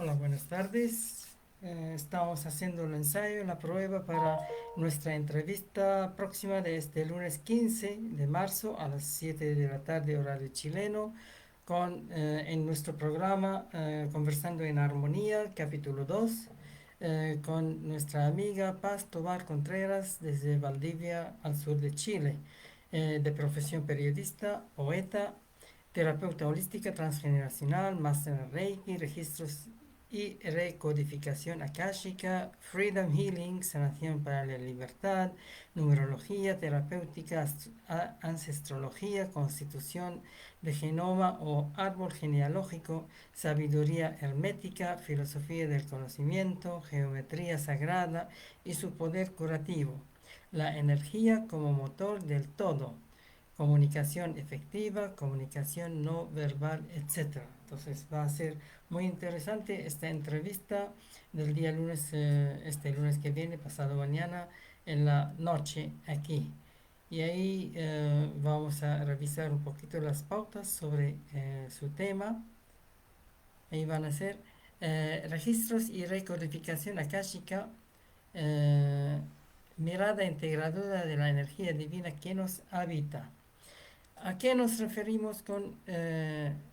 Hola, buenas tardes. Estamos haciendo el ensayo, la prueba para nuestra entrevista próxima de este lunes 15 de marzo a las 7 de la tarde, horario chileno, en nuestro programa Conversando en Armonía, capítulo 2, con nuestra amiga Paz Tobar Contreras desde Valdivia, al sur de Chile, de profesión periodista, poeta, terapeuta holística transgeneracional, máster en Reiki, registros y recodificación akáshica, Freedom Healing, sanación para la libertad, numerología terapéutica, ancestrología, constitución de genoma o árbol genealógico, sabiduría hermética, filosofía del conocimiento, geometría sagrada y su poder curativo, la energía como motor del todo, comunicación efectiva, comunicación no verbal, etcétera. Entonces va a ser muy interesante esta entrevista del día lunes, este lunes que viene, pasado mañana, en la noche aquí. Y ahí vamos a revisar un poquito las pautas sobre su tema. Ahí van a ser registros y recodificación akáshica, eh, mirada integradora de la energía divina que nos habita. ¿A qué nos referimos con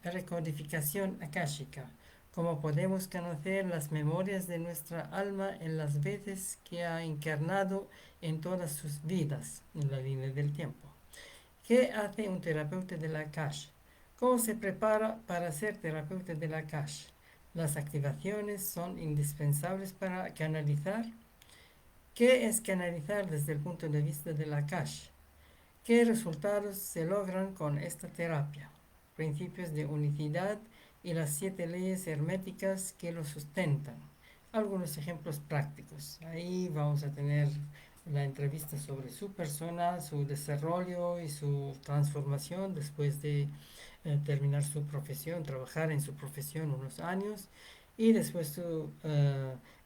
recodificación akáshica? ¿Cómo podemos conocer las memorias de nuestra alma en las veces que ha encarnado en todas sus vidas, en la línea del tiempo? ¿Qué hace un terapeuta de la Akash? ¿Cómo se prepara para ser terapeuta de la Akash? ¿Las activaciones son indispensables para canalizar? ¿Qué es canalizar desde el punto de vista de la Akash? ¿Qué resultados se logran con esta terapia? Principios de unicidad y las 7 leyes herméticas que lo sustentan. Algunos ejemplos prácticos. Ahí vamos a tener la entrevista sobre su persona, su desarrollo y su transformación después de terminar su profesión, trabajar en su profesión unos años y después su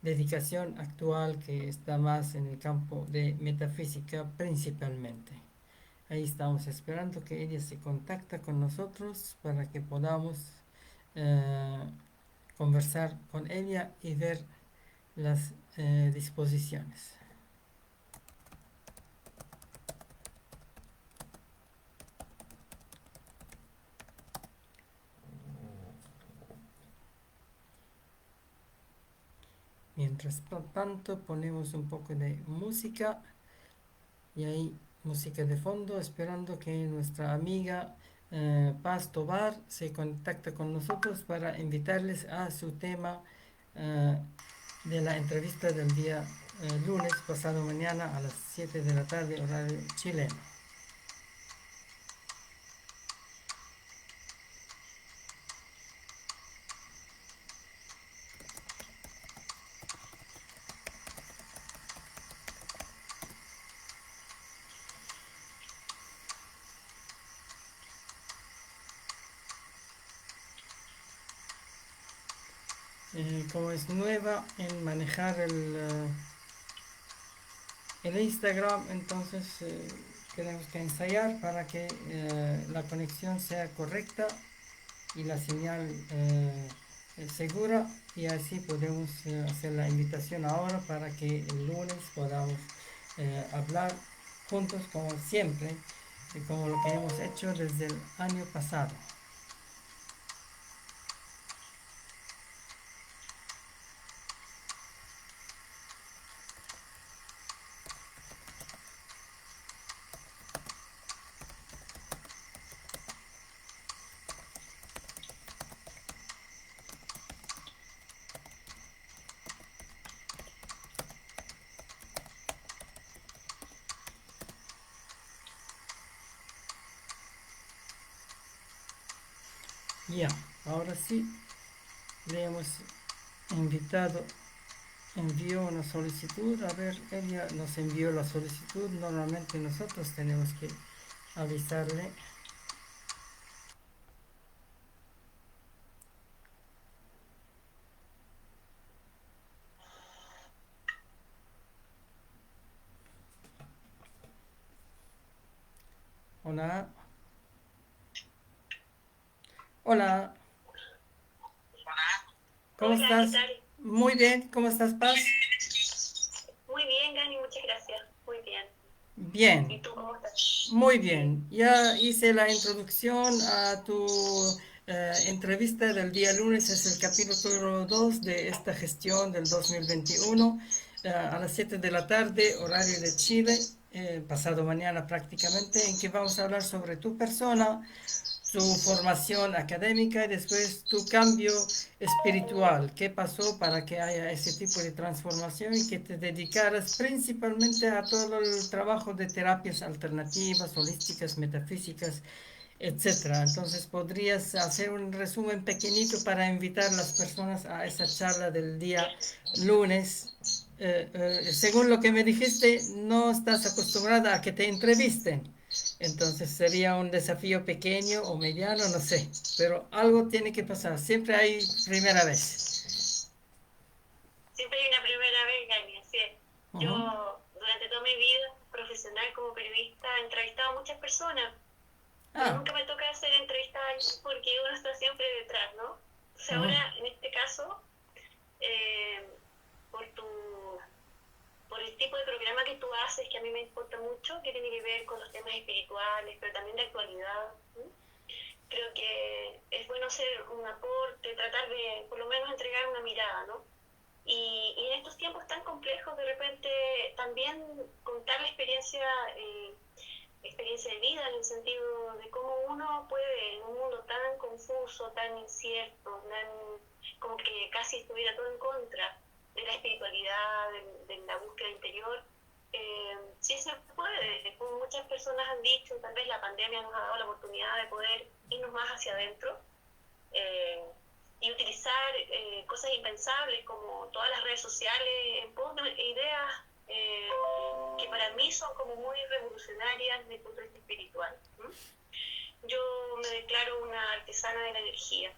dedicación actual que está más en el campo de metafísica principalmente. Ahí estamos esperando que ella se contacte con nosotros para que podamos eh, conversar con ella y ver las disposiciones. Mientras tanto ponemos un poco de música y ahí música de fondo esperando que nuestra amiga Paz Tobar se contacte con nosotros para invitarles a su tema eh, de la entrevista del día lunes pasado mañana a las 7 de la tarde, horario chileno. Como es nueva en manejar el Instagram, entonces tenemos que ensayar para que la conexión sea correcta y la señal segura y así podemos hacer la invitación ahora para que el lunes podamos hablar juntos como siempre, como lo que hemos hecho desde el año pasado. Ya, ahora sí, le hemos invitado, envió una solicitud, a ver, ella nos envió la solicitud, normalmente nosotros tenemos que avisarle. Hola, hola, ¿Cómo Hola, ¿qué estás? tal? Muy bien, ¿cómo estás, Paz? Muy bien, Gani, muchas gracias. Muy bien. Bien, ¿Y tú cómo estás? muy Sí. bien. Ya hice la introducción a tu entrevista del día lunes, es el capítulo 2 de esta gestión del 2021, a las 7 de la tarde, horario de Chile, pasado mañana prácticamente, en que vamos a hablar sobre tu persona, tu formación académica y después tu cambio espiritual. ¿Qué pasó para que haya ese tipo de transformación y que te dedicaras principalmente a todo el trabajo de terapias alternativas, holísticas, metafísicas, etcétera? Entonces, ¿podrías hacer un resumen pequeñito para invitar a las personas a esa charla del día lunes? Según lo que me dijiste, no estás acostumbrada a que te entrevisten. Entonces sería un desafío pequeño o mediano, no sé. Pero algo tiene que pasar. Siempre hay primera vez. Siempre hay una primera vez, Gani, así es. Ujú. Yo, durante toda mi vida profesional como periodista, he entrevistado a muchas personas, pero Ah, nunca me toca hacer entrevistas ahí porque uno está siempre detrás, ¿no? Entonces ujú, ahora, en este caso, eh, por tu por el tipo de programa que tú haces, que a mí me importa mucho, que tiene que ver con los temas espirituales, pero también de actualidad. ¿Sí? Creo que es bueno hacer un aporte, tratar de por lo menos entregar una mirada, ¿no? Y en estos tiempos tan complejos, de repente también contar la experiencia de vida, en el sentido de cómo uno puede, en un mundo tan confuso, tan incierto, tan, como que casi estuviera todo en contra de la espiritualidad, de la búsqueda interior, sí se puede, como muchas personas han dicho, tal vez la pandemia nos ha dado la oportunidad de poder irnos más hacia adentro, eh, y utilizar cosas impensables como todas las redes sociales en pos de ideas que para mí son como muy revolucionarias desde el punto de vista espiritual. ¿Mm? Yo me declaro una artesana de la energía.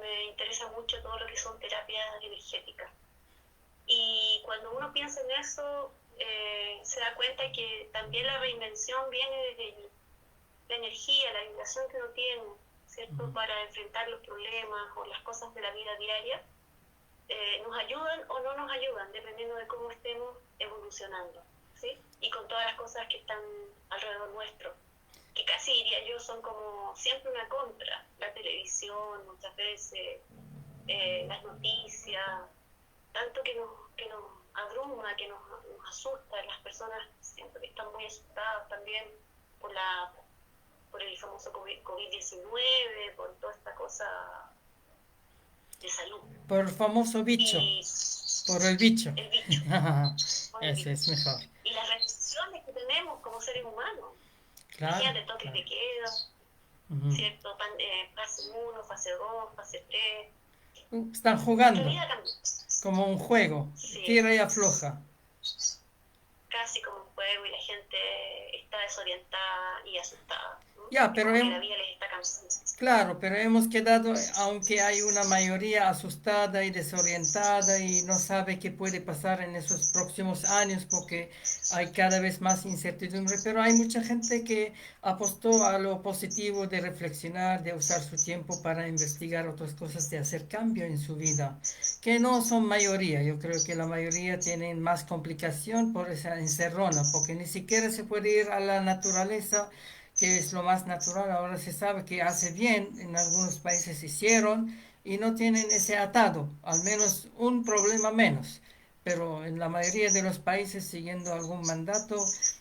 Me interesa mucho todo lo que son terapias energéticas. Y cuando uno piensa en eso, se da cuenta que también la reinvención viene desde la energía, la vibración que uno tiene, ¿cierto? Para enfrentar los problemas o las cosas de la vida diaria, nos ayudan o no nos ayudan, dependiendo de cómo estemos evolucionando, ¿sí? Y con todas las cosas que están alrededor nuestro, que casi diría yo son como siempre una contra, la televisión muchas veces, las noticias, tanto que nos abruma, que nos asusta, las personas siempre están muy asustadas también por por el famoso COVID-19, por toda esta cosa de salud. por el famoso bicho. Y Por el bicho. el bicho, con el Ese bicho. es mejor. Y las restricciones que tenemos como seres humanos. Claro, Imagínate, toques claro. de queda, Ujú. ¿cierto? Fase 1, fase 2, fase 3. Están Nuestra jugando vida cambió. como un juego. Sí, Tira y afloja. casi como un juego y la gente está desorientada y asustada. ¿No? Ya, Es pero como que la vida les está cansando. claro, pero hemos quedado, aunque hay una mayoría asustada y desorientada y no sabe qué puede pasar en esos próximos años porque hay cada vez más incertidumbre, pero hay mucha gente que apostó a lo positivo de reflexionar, de usar su tiempo para investigar otras cosas, de hacer cambio en su vida, que no son mayoría. Yo creo que la mayoría tienen más complicación por esa encerrona, porque ni siquiera se puede ir a la naturaleza, que es lo más natural. Ahora se sabe que hace bien, en algunos países hicieron y no tienen ese atado, al menos un problema menos. Pero en la mayoría de los países, siguiendo algún mandato,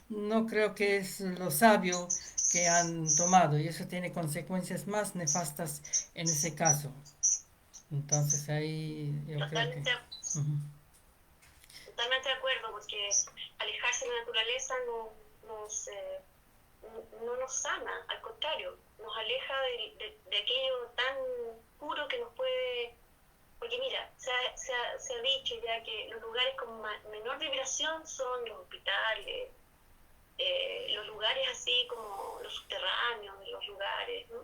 no creo que es lo sabio que han tomado y eso tiene consecuencias más nefastas en ese caso. Entonces ahí yo creo que... Totalmente, Ujú. totalmente de acuerdo, porque alejarse de la naturaleza nos, no nos sana, al contrario, nos aleja de aquello tan puro que nos puede. Porque mira, se ha dicho ya que los lugares con menor vibración son los hospitales, los lugares así como los subterráneos, los lugares, ¿no?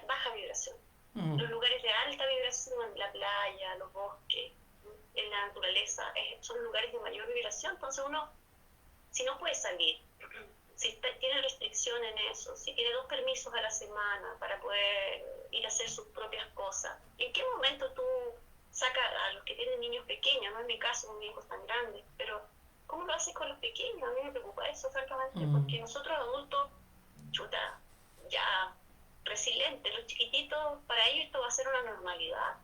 Baja vibración. Ujú. Los lugares de alta vibración, la playa, los bosques, ¿no? En la naturaleza, son lugares de mayor vibración. Entonces uno, si no puede salir, si tiene restricción en eso, si tiene 2 permisos a la semana para poder ir a hacer sus propias cosas, ¿en qué momento tú saca a los que tienen niños pequeños, no en mi caso con hijos tan grandes, pero ¿cómo lo haces con los pequeños? A mí me preocupa eso, francamente, porque nosotros adultos, chuta, ya resilientes, los chiquititos, para ellos esto va a ser una normalidad,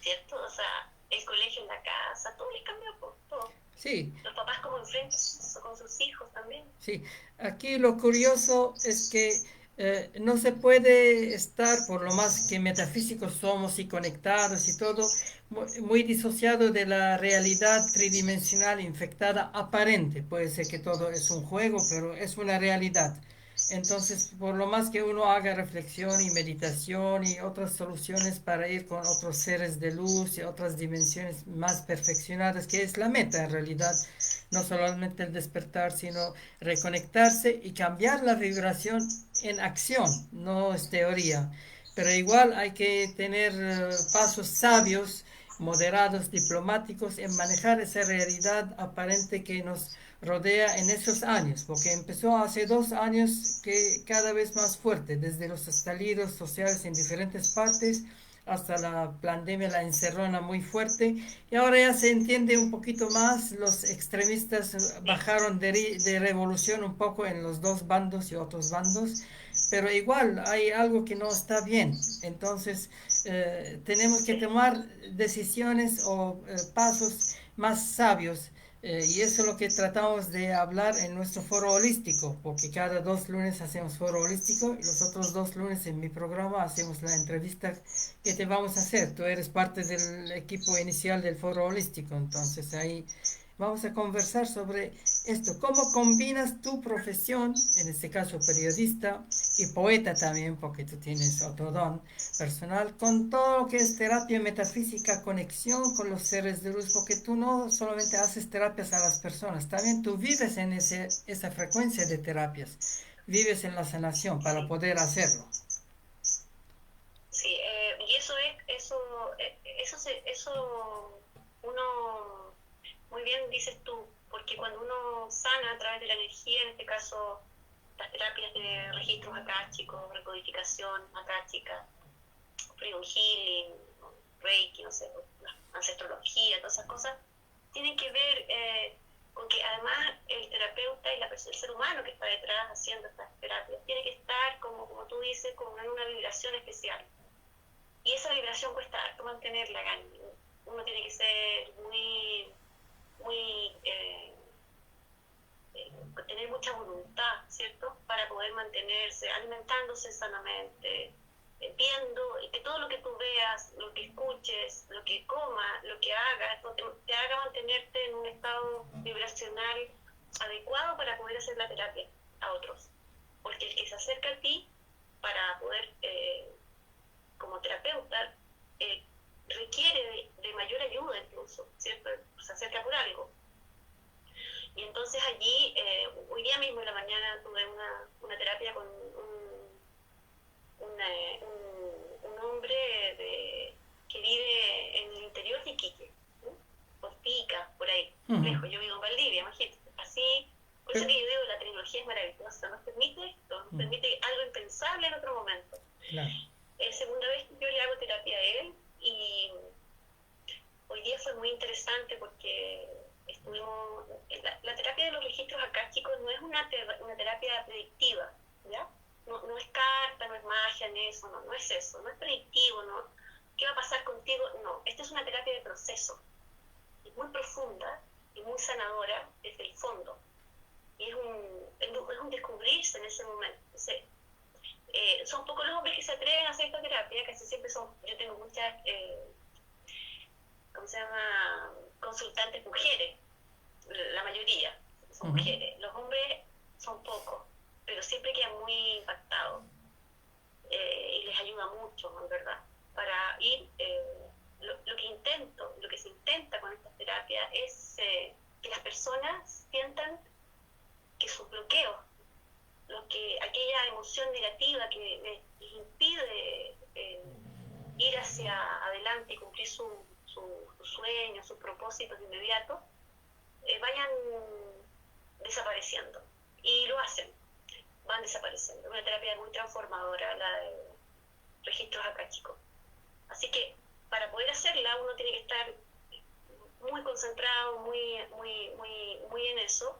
¿cierto? O sea, el colegio en la casa, todo les cambia por todo. Sí, Los papás como enfrentan con sus hijos también. sí. Aquí lo curioso es que no se puede estar, por lo más que metafísicos somos y conectados y todo, muy disociado de la realidad tridimensional infectada aparente. Puede ser que todo es un juego, pero es una realidad. Entonces, por lo más que uno haga reflexión y meditación y otras soluciones para ir con otros seres de luz y otras dimensiones más perfeccionadas, que es la meta en realidad, no solamente el despertar, sino reconectarse y cambiar la vibración en acción, no es teoría. Pero igual hay que tener pasos sabios, moderados, diplomáticos en manejar esa realidad aparente que nos rodea en esos años, porque empezó hace 2 años que cada vez más fuerte, desde los estallidos sociales en diferentes partes hasta la pandemia, la encerrona muy fuerte, y ahora ya se entiende un poquito más, los extremistas bajaron de revolución un poco en los dos bandos y otros bandos, pero igual hay algo que no está bien, entonces tenemos que Sí. tomar decisiones o pasos más sabios. Y eso es lo que tratamos de hablar en nuestro foro holístico, porque cada 2 lunes hacemos foro holístico y los otros 2 lunes en mi programa hacemos la entrevista que te vamos a hacer. Tú eres parte del equipo inicial del foro holístico, entonces ahí vamos a conversar sobre esto. ¿Cómo combinas tu profesión, en este caso periodista y poeta también, porque tú tienes otro don personal, con todo lo que es terapia metafísica, conexión con los seres de luz, porque tú no solamente haces terapias a las personas, también tú vives en esa frecuencia de terapias, vives en la sanación para Sí. poder hacerlo. Sí, y eso uno, muy bien dices tú, porque cuando uno sana a través de la energía, en este caso las terapias de registros akáshicos, recodificación akáshica, freedom healing, reiki, no sé, ancestrología, todas esas cosas, tienen que ver con que además el terapeuta y el ser humano que está detrás haciendo estas terapias tiene que estar, como tú dices, como en una vibración especial. Y esa vibración cuesta harto mantenerla, uno tiene que ser muy tener mucha voluntad, ¿cierto? Para poder mantenerse, alimentándose sanamente, viendo que todo lo que tú veas, lo que escuches, lo que comas, lo que hagas, te haga mantenerte en un estado vibracional adecuado para poder hacer la terapia a otros. Porque el que se acerca a ti para poder como terapeuta requiere de mayor ayuda incluso, ¿cierto? Se acerca por algo. Y entonces allí, hoy día mismo en la mañana tuve una terapia con un hombre que vive en el interior de Iquique, ¿no? Por Pica, por ahí, lejos. Yo vivo en Valdivia, imagínate. Así, por eso que yo digo, la tecnología es maravillosa, nos permite algo impensable en otro momento. Claro. Segunda vez que yo le hago terapia a él y hoy día fue muy interesante porque estuvimos, la terapia de los registros akáshicos no es una terapia predictiva, ¿ya? No es carta, no es magia, no es eso, no es predictivo, no, ¿qué va a pasar contigo? No, esta es una terapia de proceso, es muy profunda y muy sanadora desde el fondo, y es un descubrirse en ese momento. Son pocos los hombres que se atreven a hacer esta terapia, casi siempre yo tengo muchas, ¿cómo se llama?, consultantes mujeres, la mayoría son mujeres, los hombres son pocos, pero siempre quedan muy impactados y les ayuda mucho, en verdad, para ir, lo que se intenta con esta terapia es que las personas sientan que sus bloqueos, aquella emoción negativa que les impide ir hacia adelante y cumplir sus sueños, sus propósitos inmediatos, vayan desapareciendo. Y lo hacen, van desapareciendo. Una terapia muy transformadora, la de registros akáshicos. Así que para poder hacerla uno tiene que estar muy concentrado, muy en eso.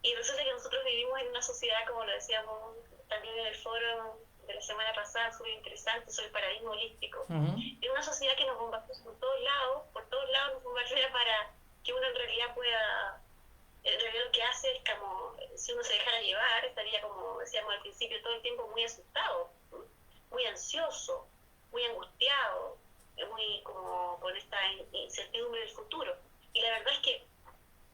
Y resulta que nosotros vivimos en una sociedad, como lo decíamos también en el foro de la semana pasada, súper interesante, sobre el paradigma holístico. En una sociedad que nos bombardea por todos lados nos bombardea para que uno en realidad pueda, en realidad lo que hace es como, si uno se dejara llevar, estaría como decíamos al principio, todo el tiempo muy asustado, muy ansioso, muy angustiado, muy como con esta incertidumbre del futuro. Y la verdad es que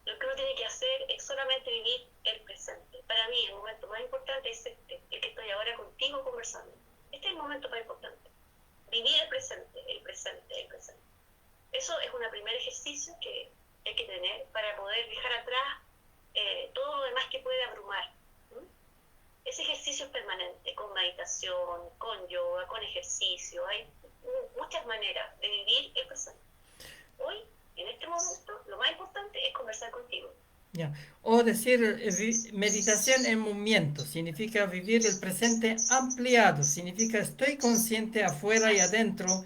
lo que uno tiene que hacer es solamente vivir el presente. Para mí el momento más importante es este, el que estoy ahora contigo conversando. Este es el momento más importante. Vivir el presente, el presente, el presente. Eso es un primer ejercicio que hay que tener para poder dejar atrás todo lo demás que puede abrumar. Ese ejercicio es permanente, con meditación, con yoga, con ejercicio. Hay muchas maneras de vivir el presente. Hoy, en este momento, lo más importante es conversar contigo. Ya. O decir, meditación en movimiento, significa vivir el presente ampliado, significa estoy consciente afuera y adentro,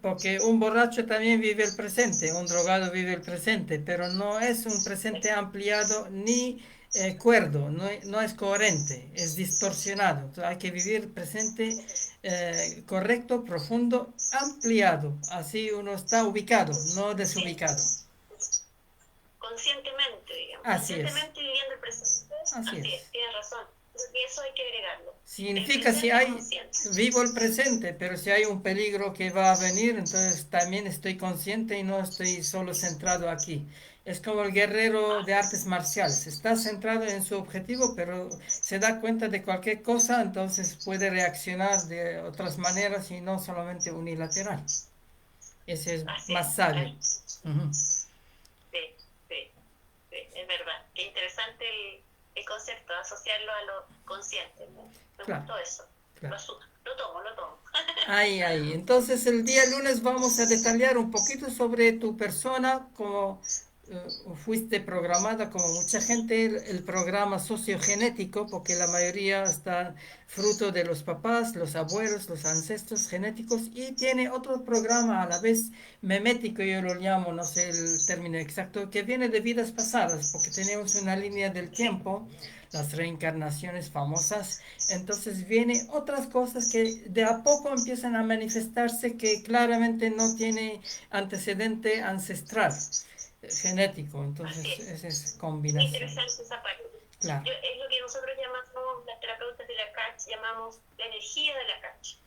porque un borracho también vive el presente, un drogado vive el presente, pero no es un presente ampliado ni cuerdo, no es coherente, es distorsionado. Entonces hay que vivir el presente correcto, profundo, ampliado, así uno está ubicado, no desubicado. Conscientemente, digamos, Así es. conscientemente viviendo el presente. Así Así es, es. tienes razón. Y eso hay que agregarlo. El Significa si presente hay, consciente. vivo el presente, pero si hay un peligro que va a venir, entonces también estoy consciente y no estoy solo centrado aquí. Es como el guerrero de artes marciales, está centrado en su objetivo, pero se da cuenta de cualquier cosa, entonces puede reaccionar de otras maneras y no solamente unilateral. Ese es Así más es. sabio. Ay, Ujú. sí, sí, sí, es verdad. Qué interesante el concepto, asociarlo a lo consciente. Me Claro, gustó eso. claro. Lo tomo, lo tomo. Ahí, ahí. Entonces el día lunes vamos a detallar un poquito sobre tu persona, como fuiste programada, como mucha gente, el programa sociogenético, porque la mayoría está fruto de los papás, los abuelos, los ancestros genéticos, y tiene otro programa a la vez memético, yo lo llamo, no sé el término exacto, que viene de vidas pasadas, porque tenemos una línea del Sí, tiempo, las reencarnaciones famosas. Entonces vienen otras cosas que de a poco empiezan a manifestarse que claramente no tiene antecedente ancestral genético. así Entonces es. esa es Muy combinación. interesante esa parte. Claro, Es lo que nosotros llamamos, las terapeutas de la CACH, llamamos la energía de la CACH.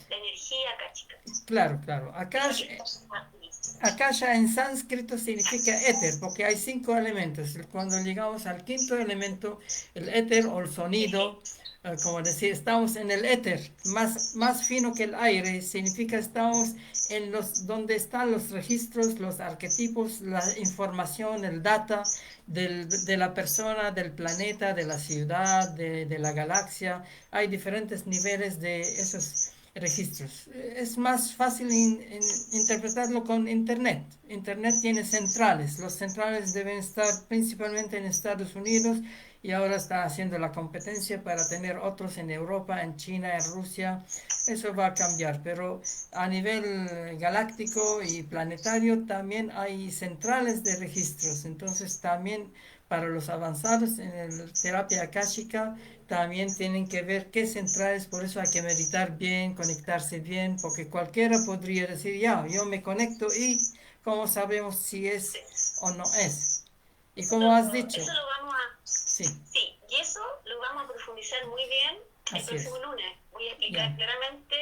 La energía akáshica. claro, claro. Eso que está Akasha en sánscrito significa éter, porque hay 5 elementos. Cuando llegamos al quinto elemento, el éter o el sonido, como decir, estamos en el éter, más fino que el aire, significa estamos en donde están los registros, los arquetipos, la información, el data de la persona, del planeta, de la ciudad, de la galaxia. Hay diferentes niveles de esos registros. Es más fácil interpretarlo con Internet. Internet tiene centrales. Los centrales deben estar principalmente en Estados Unidos y ahora está haciendo la competencia para tener otros en Europa, en China, en Rusia. Eso va a cambiar, pero a nivel galáctico y planetario también hay centrales de registros. Entonces también para los avanzados en la terapia akáshica también tienen que ver qué centrales, por eso hay que meditar bien, conectarse bien, porque cualquiera podría decir, ya, yo me conecto y cómo sabemos si es o no es. Y como has dicho, eso lo vamos a... sí, Sí, y eso lo vamos a profundizar muy bien el así es, próximo lunes. Voy a ya, explicar claramente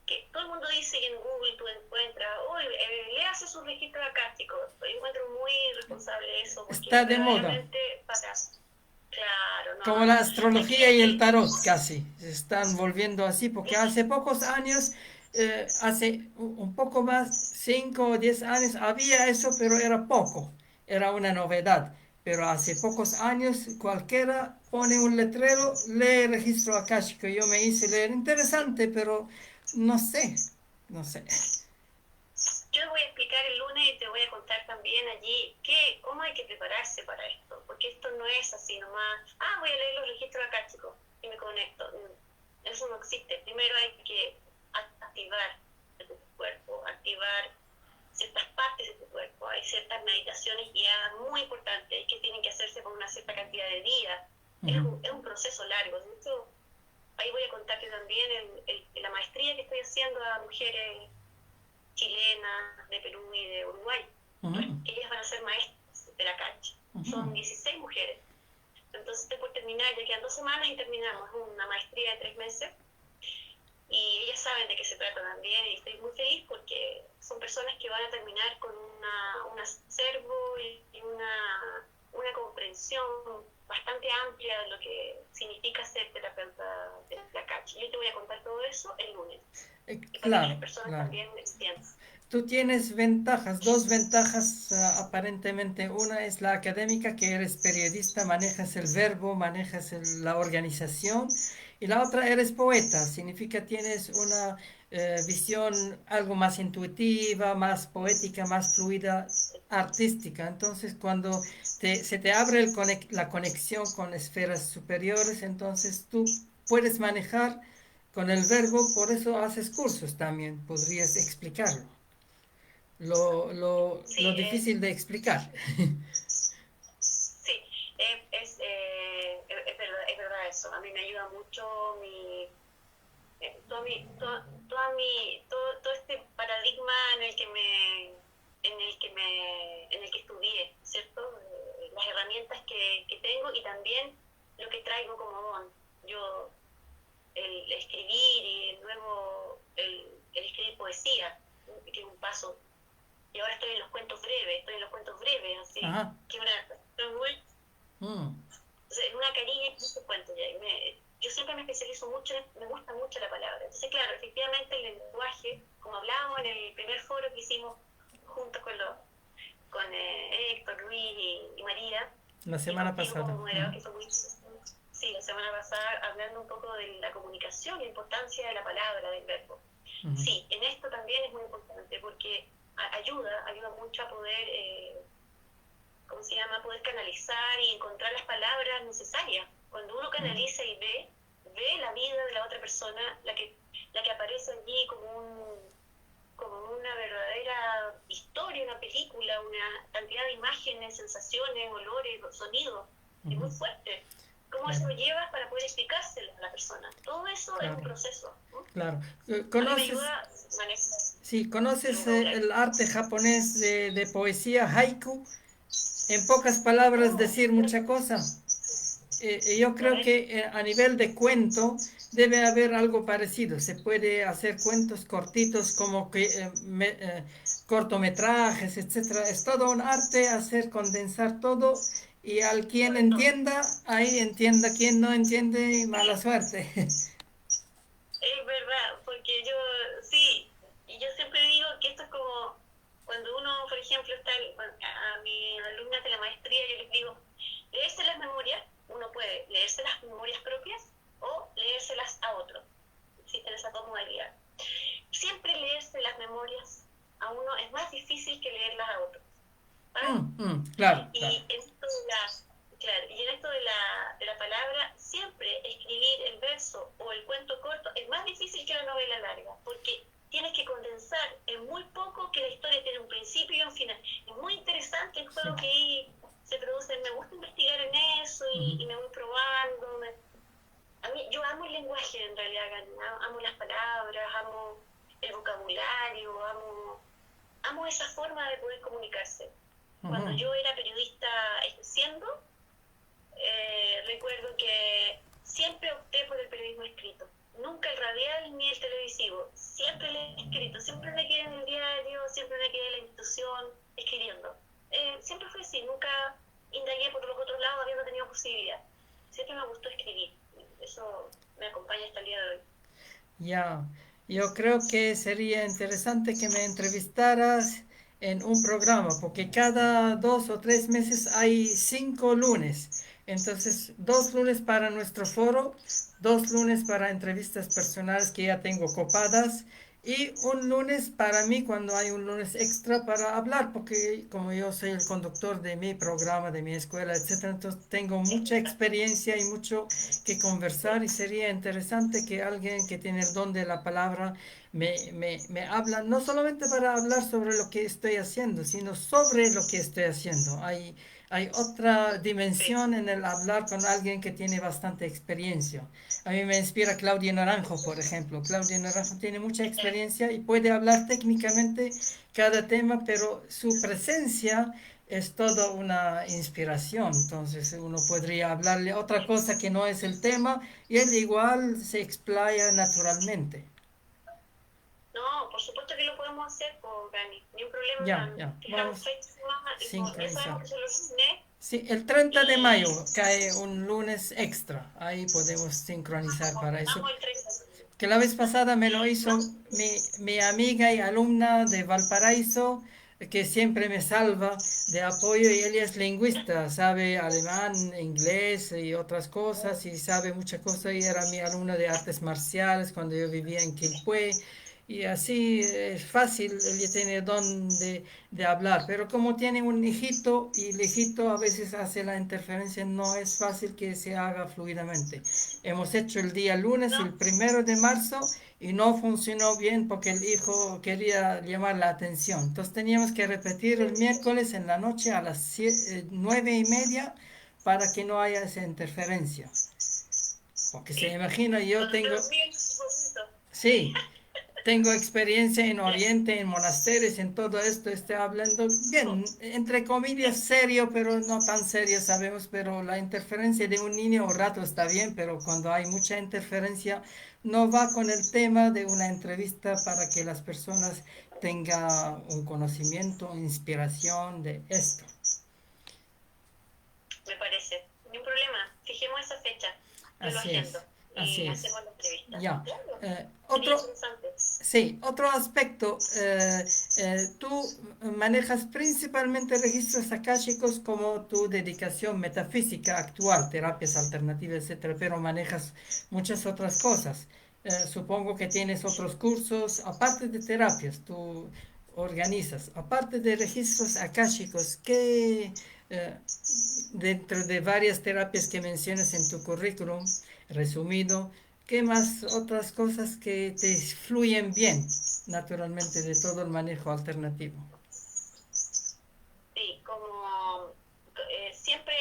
que todo el mundo dice que en Google tú encuentras, oye, léase su registro acástico. Yo encuentro muy responsable eso, porque está de moda, verdaderamente para... Claro, como no, la no. astrología y el tarot casi, se están volviendo así, porque hace pocos años, hace un poco más, 5 o 10 años, había eso, pero era poco, era una novedad. Pero hace pocos años cualquiera pone un letrero, lee registro akáshico. Yo me hice leer, interesante, pero no sé, no sé. Yo voy a explicar el lunes y te voy a contar también allí cómo hay que prepararse para esto, porque esto no es así nomás, voy a leer los registros acá, chicos, y me conecto. Eso no existe. Primero hay que activar cuerpo, activar ciertas partes de tu cuerpo. Hay ciertas meditaciones guiadas muy importantes que tienen que hacerse por una cierta cantidad de días. Es un proceso largo. De hecho, ahí voy a contarte también en la maestría que estoy haciendo a mujeres chilenas de Perú y de Uruguay. Ellas van a ser maestras de la cancha. Son 16 mujeres. Entonces estoy por terminar, ya quedan 2 semanas y terminamos una maestría de 3 meses. Y ellas saben de qué se trata también y estoy muy feliz porque son personas que van a terminar con un acervo y una comprensión bastante amplia de lo que significa ser terapeuta de la cancha. Yo te voy a contar todo eso el lunes. Y para que las personas también entiendan. Tú tienes ventajas, 2 ventajas aparentemente. Una es la académica, que eres periodista, manejas el verbo, manejas la organización. Y la otra, eres poeta, significa tienes una visión algo más intuitiva, más poética, más fluida, artística. Entonces, cuando se te abre la conexión con esferas superiores, entonces tú puedes manejar con el verbo, por eso haces cursos también, podrías explicarlo lo Sí, difícil de explicar. sí, es verdad eso. A mí me ayuda mucho todo este paradigma en el que estudié, ¿cierto? Las herramientas que tengo y también lo que traigo como don. Yo, el escribir y luego el escribir poesía, que es un paso. Y ahora estoy en los cuentos breves, así, Ajá. que en una carilla y muchos cuentos ya. Yo siempre me especializo mucho, me gusta mucho la palabra. Entonces, claro, efectivamente el lenguaje, como hablábamos en el primer foro que hicimos junto con Héctor, Luis y María, La semana pasada. Como moderador, que fue muy interesante. Sí, la semana pasada, hablando un poco de la comunicación, la importancia de la palabra, del verbo. Sí, en esto también es muy importante porque ayuda mucho a poder, ¿cómo se llama? Poder canalizar y encontrar las palabras necesarias. Cuando uno canaliza y ve la vida de la otra persona, la que aparece allí como una verdadera historia, una película, una cantidad de imágenes, sensaciones, olores, sonidos, es muy fuerte. ¿Cómo eso lo llevas para poder explicárselo a la persona? Todo eso es un proceso, ¿no? Claro. ¿Conoces? Sí, ¿conoces el arte japonés de poesía haiku? En pocas palabras, decir mucha cosa. Yo creo que a nivel de cuento debe haber algo parecido. Se puede hacer cuentos cortitos como que cortometrajes, etcétera. Es todo un arte hacer condensar todo y al quien entienda, ahí entienda, quien no entiende, y mala suerte. Es verdad, porque sí, y yo siempre digo que esto es como cuando uno, por ejemplo, a mis alumnas de la maestría, yo les digo, leerse las memorias, uno puede leerse las memorias propias o leérselas a otro. Existen esas 2 modalidades. Siempre leerse las memorias a uno es más difícil que leerlas a otro. ¿Vale? Claro. Y en esto de la palabra, siempre escribir el verso o el cuento corto es más difícil que la novela larga, porque tienes que condensar en muy poco que la historia tiene un principio y un final. Es muy interesante el juego que ahí se produce. Me gusta investigar en eso y me voy probando. Yo amo el lenguaje, en realidad, amo las palabras, amo el vocabulario, amo esa forma de poder comunicarse. Cuando yo era periodista ejerciendo, recuerdo que siempre opté por el periodismo escrito. Nunca el radial ni el televisivo. Siempre el escrito. Siempre me quedé en el diario, siempre me quedé en la institución escribiendo. Siempre fue así. Nunca indagué por los otros lados habiendo tenido posibilidad. Siempre me gustó escribir. Eso me acompaña hasta el día de hoy. Ya, yo creo que sería interesante que me entrevistaras en un programa, porque cada 2 o 3 meses hay 5 lunes. Entonces, 2 lunes para nuestro foro, 2 lunes para entrevistas personales que ya tengo copadas y un lunes para mí cuando hay un lunes extra para hablar, porque como yo soy el conductor de mi programa, de mi escuela, etcétera, entonces tengo mucha experiencia y mucho que conversar y sería interesante que alguien que tiene el don de la palabra me habla, no solamente para hablar sobre lo que estoy haciendo, sino sobre lo que estoy haciendo. Hay otra dimensión en el hablar con alguien que tiene bastante experiencia. A mí me inspira Claudia Naranjo, por ejemplo. Claudia Naranjo tiene mucha experiencia y puede hablar técnicamente cada tema, pero su presencia es toda una inspiración. Entonces uno podría hablarle otra cosa que no es el tema y él igual se explaya naturalmente. No, por supuesto que lo podemos hacer, con Gani, ni un problema. Ya, Fijamos vamos a fecha más y ya sincronizar. sabemos que son los lunes. Sí, el 30 de Y mayo cae un lunes extra. Ahí podemos sincronizar para eso. vamos el 30. Que la vez pasada me lo No, hizo mi amiga y alumna de Valparaíso, que siempre me salva de apoyo y ella es lingüista, sabe alemán, inglés y otras cosas y sabe muchas cosas y era mi alumna de artes marciales cuando yo vivía en Quilpué y así es fácil, ella tiene don de hablar, pero como tiene un hijito y el hijito a veces hace la interferencia, no es fácil que se haga fluidamente. Hemos hecho el día lunes, el no, 1 de marzo, y no funcionó bien porque el hijo quería llamar la atención. Entonces teníamos que repetir el miércoles en la noche a las 9:30 para que no haya esa interferencia. Porque se sí. imagina, yo Cuando te tengo, dormís, bonito. sí, tengo experiencia en Oriente, en monasterios, en todo esto. Estoy hablando bien, entre comillas, serio, pero no tan serio, sabemos. Pero la interferencia de un niño un rato está bien, pero cuando hay mucha interferencia, no va con el tema de una entrevista para que las personas tengan un conocimiento, inspiración de esto. Me parece. Ni un problema. Fijemos esa fecha. Yo lo Así agendo es, así y es. hacemos la entrevista. Ya. Claro. Sería Otro, interesante. Sí, otro aspecto, tú manejas principalmente registros akáshicos como tu dedicación metafísica actual, terapias alternativas, etcétera, pero manejas muchas otras cosas. Supongo que tienes otros cursos, aparte de terapias, tú organizas, aparte de registros akáshicos, ¿qué dentro de varias terapias que mencionas en tu currículum, resumido, qué más otras cosas que te fluyen bien, naturalmente, de todo el manejo alternativo? Sí, como siempre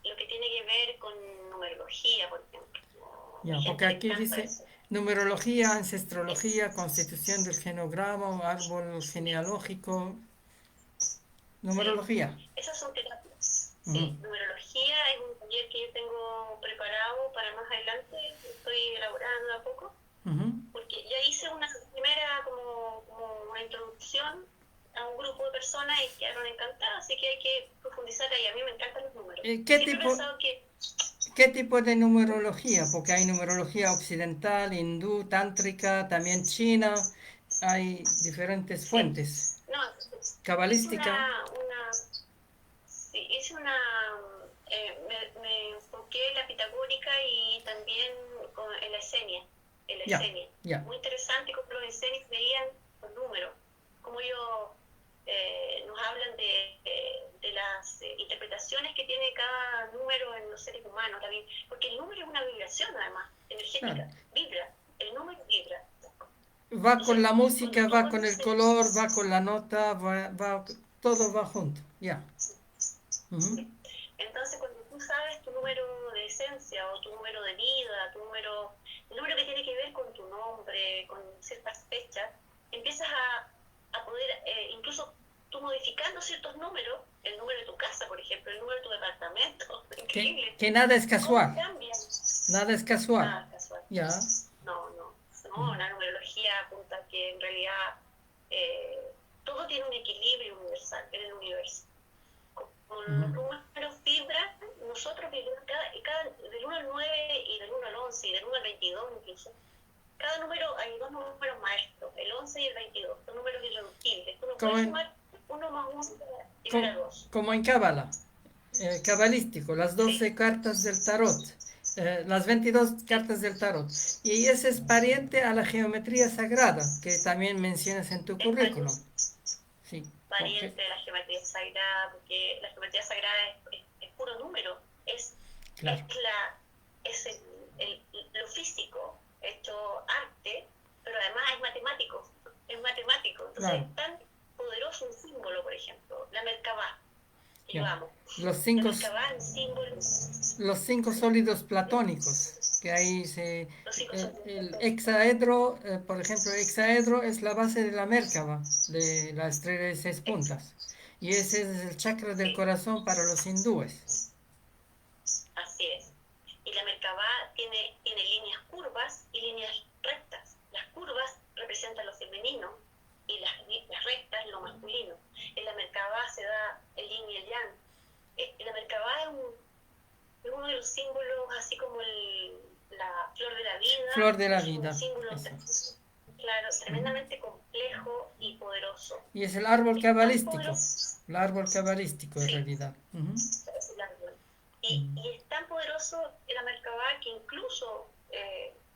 lo que tiene que ver con numerología, por ejemplo. Mi Ya, porque gente le aquí encanta dice eso. numerología, ancestrología, constitución del genograma, árbol genealógico, Sí, numerología. esas son terapias. Ujú, Sí, numerología es un taller que yo tengo preparado para más adelante, estoy elaborando de a poco, ujú. porque ya hice una primera como una introducción a un grupo de personas y quedaron encantadas, así que hay que profundizar ahí. A mí me encantan los números. Eh, Y ¿Qué siempre he tipo, pensado que, qué tipo de numerología? Porque hay numerología occidental, hindú, tántrica, también china, hay diferentes sí, fuentes. no, hice Cabalística, sí, me enfoqué en la pitagórica y también en la esenia, ya, ya. Muy interesante cómo los esenios veían los números, cómo ellos nos hablan de las interpretaciones que tiene cada número en los seres humanos, también, porque el número es una vibración además, Claro. energética, vibra, el número vibra. Va con Entonces, la cuando música, tú va con el color, va conoces con la nota, todo va junto. Ya. Ujú. Entonces, cuando tú sabes tu número de esencia o tu número de vida, el número que tiene que ver con tu nombre, con ciertas fechas, empiezas a poder, incluso tú modificando ciertos números, el número de tu casa, por ejemplo, el número de tu departamento, increíble, Que nada es cómo casual. cambian. Nada es casual. Nada casual. Ya. No, la numerología apunta a que en realidad eh, todo tiene un equilibrio universal en el universo. Como Ujú. los números vibran, nosotros vibramos del 1 al 9 y del 1 al 11 y del 1 al 22 incluso. Cada número, hay dos números maestros, el 11 y el 22, son números irreductibles. Tú no Como puedes en, sumar 1 más 1 igual a co- 2. como en Cábala. cabalístico, las 12 cartas del tarot, las 22 cartas del tarot. Y ese es pariente a la geometría sagrada, que también mencionas en tu currículum. Sí, pariente de la geometría sagrada, porque la geometría sagrada es puro número, es, claro. es lo físico, hecho arte, pero además es matemático, entonces Claro. es tan poderoso un símbolo, por ejemplo, la Merkabah, que yo Ya. amo. Los La cinco, Merkabah es un símbolo, los 5 sólidos platónicos, que ahí se... los cinco el son hexaedro, por ejemplo, hexaedro es la base de la Merkaba, de la estrella de 6 puntas. Y ese es el chakra del sí, corazón para los hindúes. así es. Y la Merkabah tiene líneas curvas y líneas rectas. Las curvas representan lo femenino y las rectas lo masculino. En la Merkabah se da el yin y el yang. La Merkabah es uno de los símbolos, así como la flor de la vida. Flor de la Es vida. un símbolo, Eso. claro, tremendamente complejo y poderoso. Y es el árbol Es tan cabalístico. poderoso, El árbol cabalístico en sí, realidad. es el árbol. Y es tan poderoso la Merkabah que incluso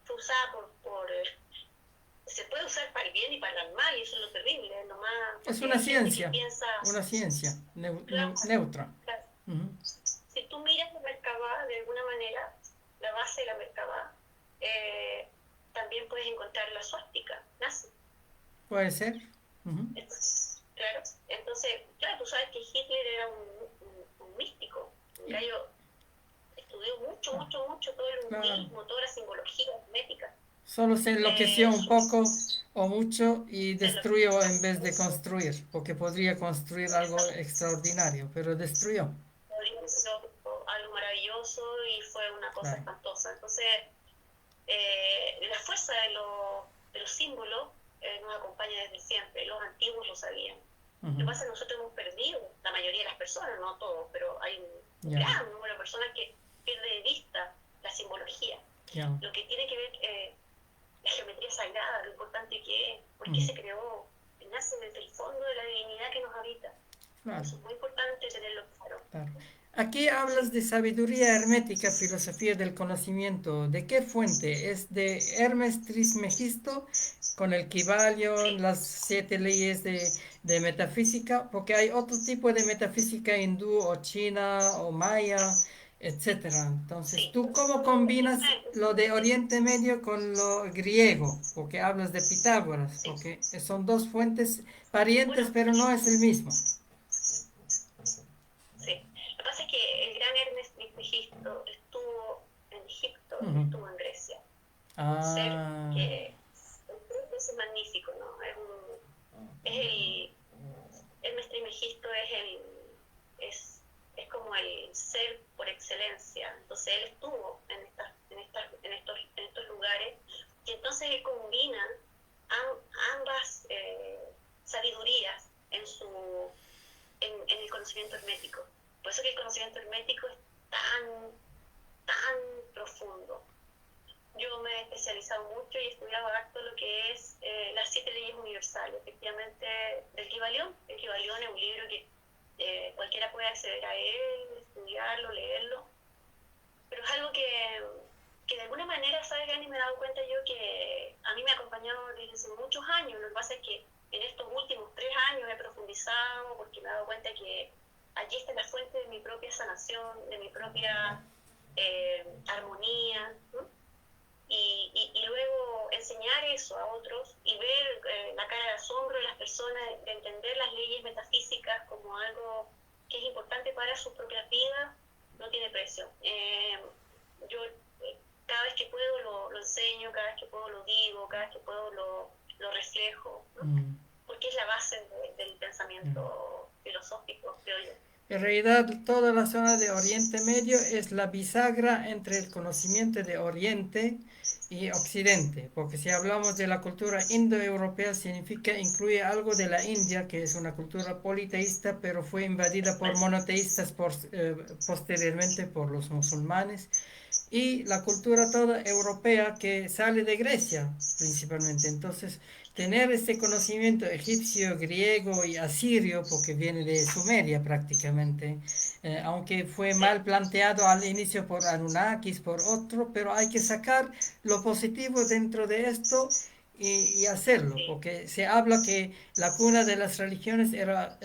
fue usada se puede usar para el bien y para el mal, y eso es lo terrible, es lo más... Es una ciencia. Piensa, Una ciencia claro, neutra. claro. Si tú miras la Merkabah de alguna manera, la base de la Merkabah, también puedes encontrar la suástica nazi. Puede ser. Entonces, claro, tú sabes que Hitler era un místico, un gallo, estudió mucho todo el humanismo, toda la simbología hermética. Solo se enloqueció un poco o mucho y destruyó en vez de construir, porque podría construir algo extraordinario, pero destruyó. Algo maravilloso y fue una cosa Claro. espantosa. Entonces, la fuerza de los símbolos nos acompaña desde siempre. Los antiguos lo sabían. Lo que pasa es que nosotros hemos perdido, la mayoría de las personas, no todos, pero hay un gran número de personas que pierden de vista la simbología. Lo que tiene que ver la geometría sagrada, lo importante que es, por qué se creó, nace desde el fondo de la divinidad que nos habita. Claro. Eso es muy importante tenerlo claro. Claro. Aquí hablas de sabiduría hermética, filosofía del conocimiento. ¿De qué fuente? ¿Es de Hermes Trismegisto con el Kybalion, las 7 leyes de metafísica? Porque hay otro tipo de metafísica hindú o china o maya, etcétera. Entonces, ¿tú cómo combinas lo de Oriente Medio con lo griego? Porque hablas de Pitágoras, porque son dos fuentes parientes, pero no es el mismo. Sí, lo que pasa es que el gran Hermes Trismegisto estuvo en Egipto y estuvo en Grecia. Un ser que es magnífico, ¿no? Hermes Trismegisto es como el ser por excelencia. Entonces él estuvo en estos lugares y entonces él combina ambas sabidurías en el conocimiento hermético. Por eso que el conocimiento hermético es tan profundo. Yo me he especializado mucho y he estudiado harto lo que es las 7 leyes universales, efectivamente, del Kybalion. El Kybalion es un libro que cualquiera puede acceder a él, estudiarlo, leerlo, pero es algo que de alguna manera, ¿sabes, Gani? Me he dado cuenta yo que a mí me ha acompañado desde hace muchos años. Lo que pasa es que en estos últimos 3 años he profundizado porque me he dado cuenta que allí está la fuente de mi propia sanación, de mi propia armonía, ¿no? Y luego enseñar eso a otros y ver la cara de asombro de las personas, de entender las leyes metafísicas como algo que es importante para sus propias vidas, no tiene precio. Yo cada vez que puedo lo enseño, cada vez que puedo lo digo, cada vez que puedo lo reflejo, ¿no? Porque es la base del pensamiento filosófico, creo yo. En realidad, toda la zona de Oriente Medio es la bisagra entre el conocimiento de Oriente y Occidente, porque si hablamos de la cultura indoeuropea, incluye algo de la India, que es una cultura politeísta, pero fue invadida por monoteístas posteriormente por los musulmanes. y la cultura toda europea que sale de Grecia principalmente. Entonces, tener este conocimiento egipcio, griego y asirio, porque viene de Sumeria prácticamente, aunque fue sí, mal planteado al inicio por Anunnakis, por otro, pero hay que sacar lo positivo dentro de esto y hacerlo, sí, porque se habla que la cuna de las religiones era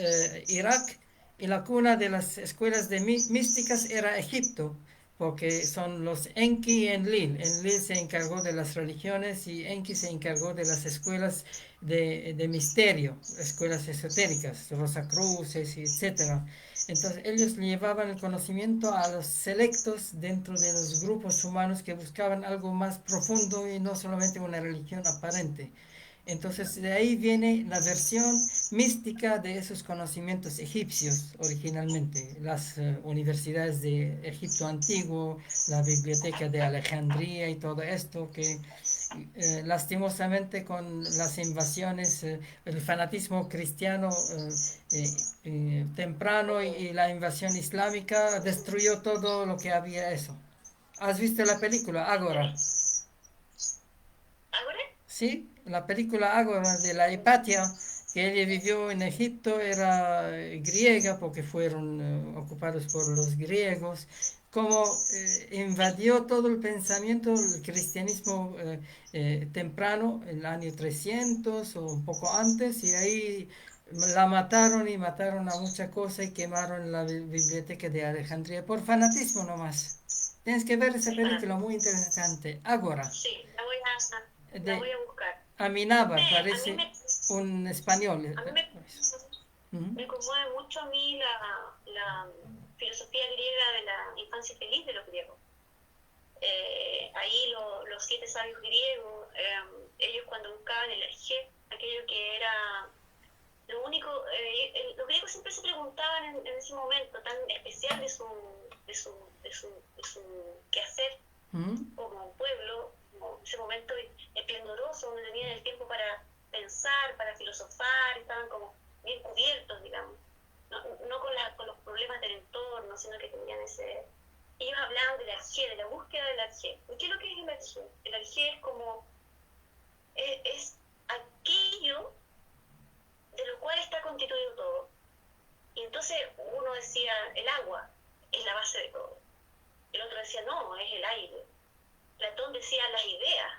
Irak y la cuna de las escuelas de místicas era Egipto, porque son los Enki y Enlil. Enlil se encargó de las religiones y Enki se encargó de las escuelas de misterio, escuelas esotéricas, Rosacruces, etcétera. Entonces ellos llevaban el conocimiento a los selectos dentro de los grupos humanos que buscaban algo más profundo y no solamente una religión aparente. Entonces de ahí viene la versión mística de esos conocimientos egipcios originalmente, las universidades de Egipto antiguo, la biblioteca de Alejandría y todo esto que lastimosamente con las invasiones, el fanatismo cristiano temprano y la invasión islámica destruyó todo lo que había eso. ¿Has visto la película Ágora? sí. ¿Ahora? Sí, la película Ágora de la Hipatia, que ella vivió en Egipto, era griega porque fueron ocupados por los griegos, como invadió todo el pensamiento, el cristianismo temprano, el año 300 o un poco antes, y ahí la mataron y mataron a mucha cosa y quemaron la biblioteca de Alejandría por fanatismo nomás. Tienes que ver esa Ah, película, muy interesante. Ágora, sí, la voy de a buscar. Aminábar, A mí parece me, un español. a mí me, Ujú. me conmueve mucho a mí la filosofía griega de la infancia feliz de los griegos. Ahí los siete sabios griegos, ellos cuando buscaban el arjé, aquello que era lo único, los griegos siempre se preguntaban en ese momento tan especial de su quehacer Ujú. como pueblo, como ese momento esplendoroso donde tenían el tiempo para pensar, para filosofar, estaban como bien cubiertos, digamos, no con los problemas del entorno, sino que tenían ese... Ellos hablaban del arjé, de la búsqueda del arjé. ¿Y qué es lo que es el arjé? El arjé es como, es aquello de lo cual está constituido todo. Y entonces uno decía, el agua es la base de todo. El otro decía, no, es el aire. Platón decía, las ideas.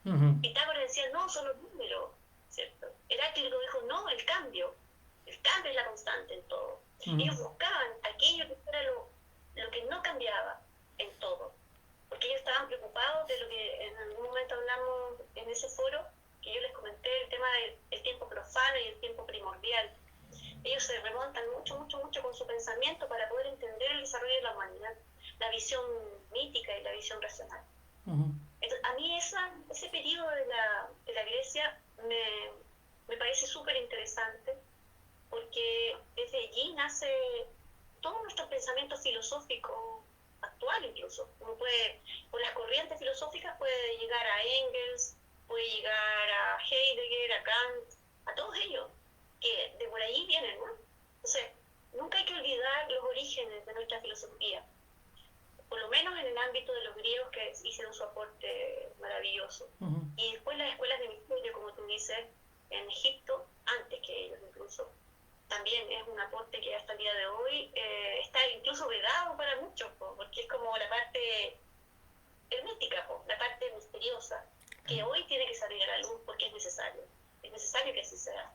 Ujú. Pitágoras decía, no, son los números, ¿cierto? Heráclito dijo, no, el cambio. El cambio es la constante en todo. Ujú. Ellos buscaban aquello que era lo que no cambiaba en todo. Porque ellos estaban preocupados de lo que en algún momento hablamos en ese foro, que yo les comenté, el tema del tiempo profano y el tiempo primordial. Ellos se remontan mucho con su pensamiento para poder entender el desarrollo de la humanidad, la visión mítica y la visión racional. Ujú. Entonces, a mí ese periodo de la Grecia me parece súper interesante porque desde allí nace todo nuestro pensamiento filosófico actual incluso. Uno puede, por las corrientes filosóficas puede llegar a Engels, puede llegar a Heidegger, a Kant, a todos ellos, que de por ahí vienen, ¿no? Entonces, nunca hay que olvidar los orígenes de nuestra filosofía, por lo menos en el ámbito de los griegos que hicieron su aporte maravilloso. Ujú. Y después las escuelas de misterio, como tú dices, en Egipto, antes que ellos incluso, también es un aporte que hasta el día de hoy está incluso vedado para muchos, porque es como la parte hermética, la parte misteriosa, que hoy tiene que salir a la luz porque es necesario que así sea.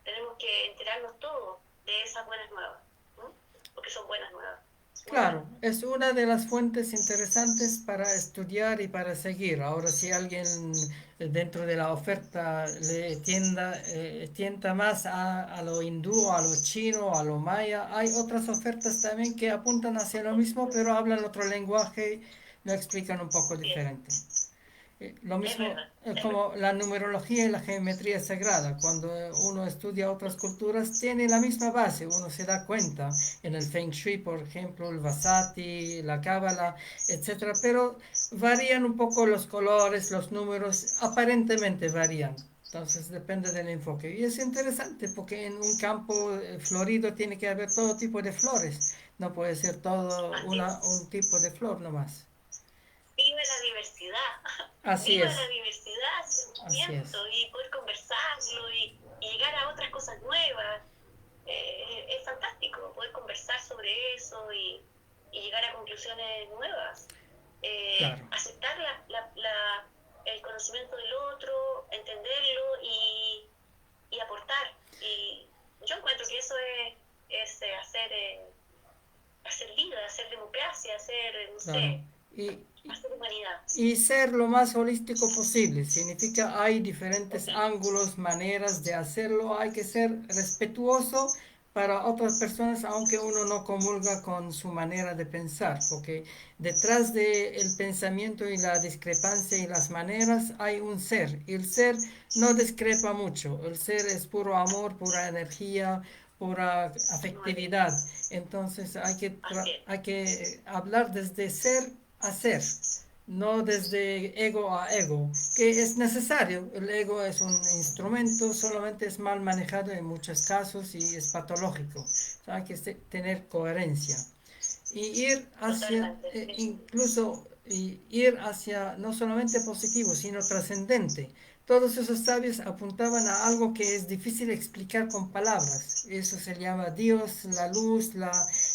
Tenemos que enterarnos todos de esas buenas nuevas, ¿no? Porque son buenas nuevas. Muy buenas. Claro, es una de las fuentes interesantes para estudiar y para seguir. Ahora, si alguien dentro de la oferta tienta más a lo hindú, a lo chino, a lo maya, hay otras ofertas también que apuntan hacia lo mismo, pero hablan otro lenguaje, lo explican un poco Sí, diferente. Lo es mismo verdad, es verdad. como la numerología y la geometría sagrada. Cuando uno estudia otras culturas, tiene la misma base. Uno se da cuenta en el Feng Shui, por ejemplo, el Vasati, la Cábala, etcétera. Pero varían un poco los colores, los números, aparentemente varían. Entonces depende del enfoque. Y es interesante porque en un campo florido tiene que haber todo tipo de flores. No puede ser todo Así es. un tipo de flor nomás. diversidad. Así Viva la es, diversidad, el así es. conocimiento y poder conversarlo y llegar a otras cosas nuevas. Es fantástico poder conversar sobre eso y llegar a conclusiones nuevas. Claro. Aceptar el conocimiento del otro, entenderlo y aportar. Y yo encuentro que eso es hacer vida, hacer democracia, hacer, no Claro. sé, Y, hacer humanidad. y ser lo más holístico posible. Significa hay diferentes ángulos, maneras de hacerlo. Hay que ser respetuoso para otras personas, aunque uno no comulga con su manera de pensar, porque detrás del pensamiento y la discrepancia y las maneras hay un ser, y el ser no discrepa mucho, el ser es puro amor, pura energía, pura afectividad. Entonces hay que hablar desde ser a ser, no desde ego a ego, que es necesario. El ego es un instrumento, solamente es mal manejado en muchos casos y es patológico. O sea, hay que tener coherencia y ir hacia, Totalmente. incluso ir hacia no solamente positivo, sino trascendente. Todos esos sabios apuntaban a algo que es difícil explicar con palabras. Eso se llama Dios, la luz,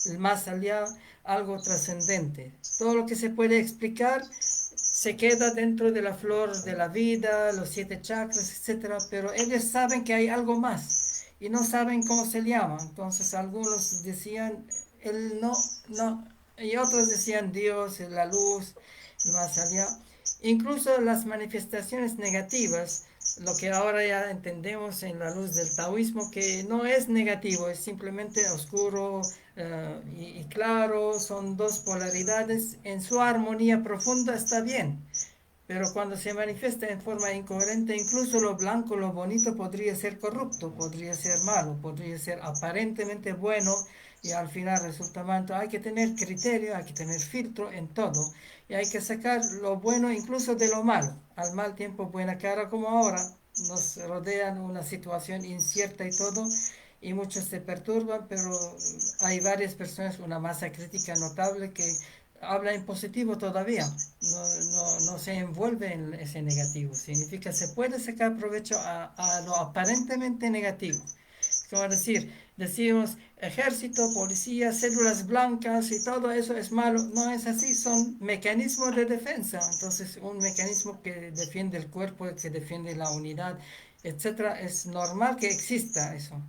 el más allá, algo trascendente. Todo lo que se puede explicar se queda dentro de la flor de la vida, los 7 chakras, etcétera, pero ellos saben que hay algo más y no saben cómo se llama. Entonces algunos decían el no, y otros decían Dios, la luz, el más allá. Incluso las manifestaciones negativas, lo que ahora ya entendemos en la luz del taoísmo, que no es negativo, es simplemente oscuro y claro, son dos polaridades, en su armonía profunda está bien, pero cuando se manifiesta en forma incoherente, incluso lo blanco, lo bonito podría ser corrupto, podría ser malo, podría ser aparentemente bueno y al final resulta malo. Hay que tener criterio, hay que tener filtro en todo y hay que sacar lo bueno incluso de lo malo. Al mal tiempo buena cara, como ahora nos rodean una situación incierta y todo, y muchos se perturban, pero hay varias personas, una masa crítica notable que habla en positivo todavía, no se envuelve en ese negativo. Significa se puede sacar provecho a lo aparentemente negativo. Es como decir, decimos ejército, policía, células blancas y todo eso es malo. No es así, son mecanismos de defensa. Entonces, un mecanismo que defiende el cuerpo, que defiende la unidad, etcétera, es normal que exista eso.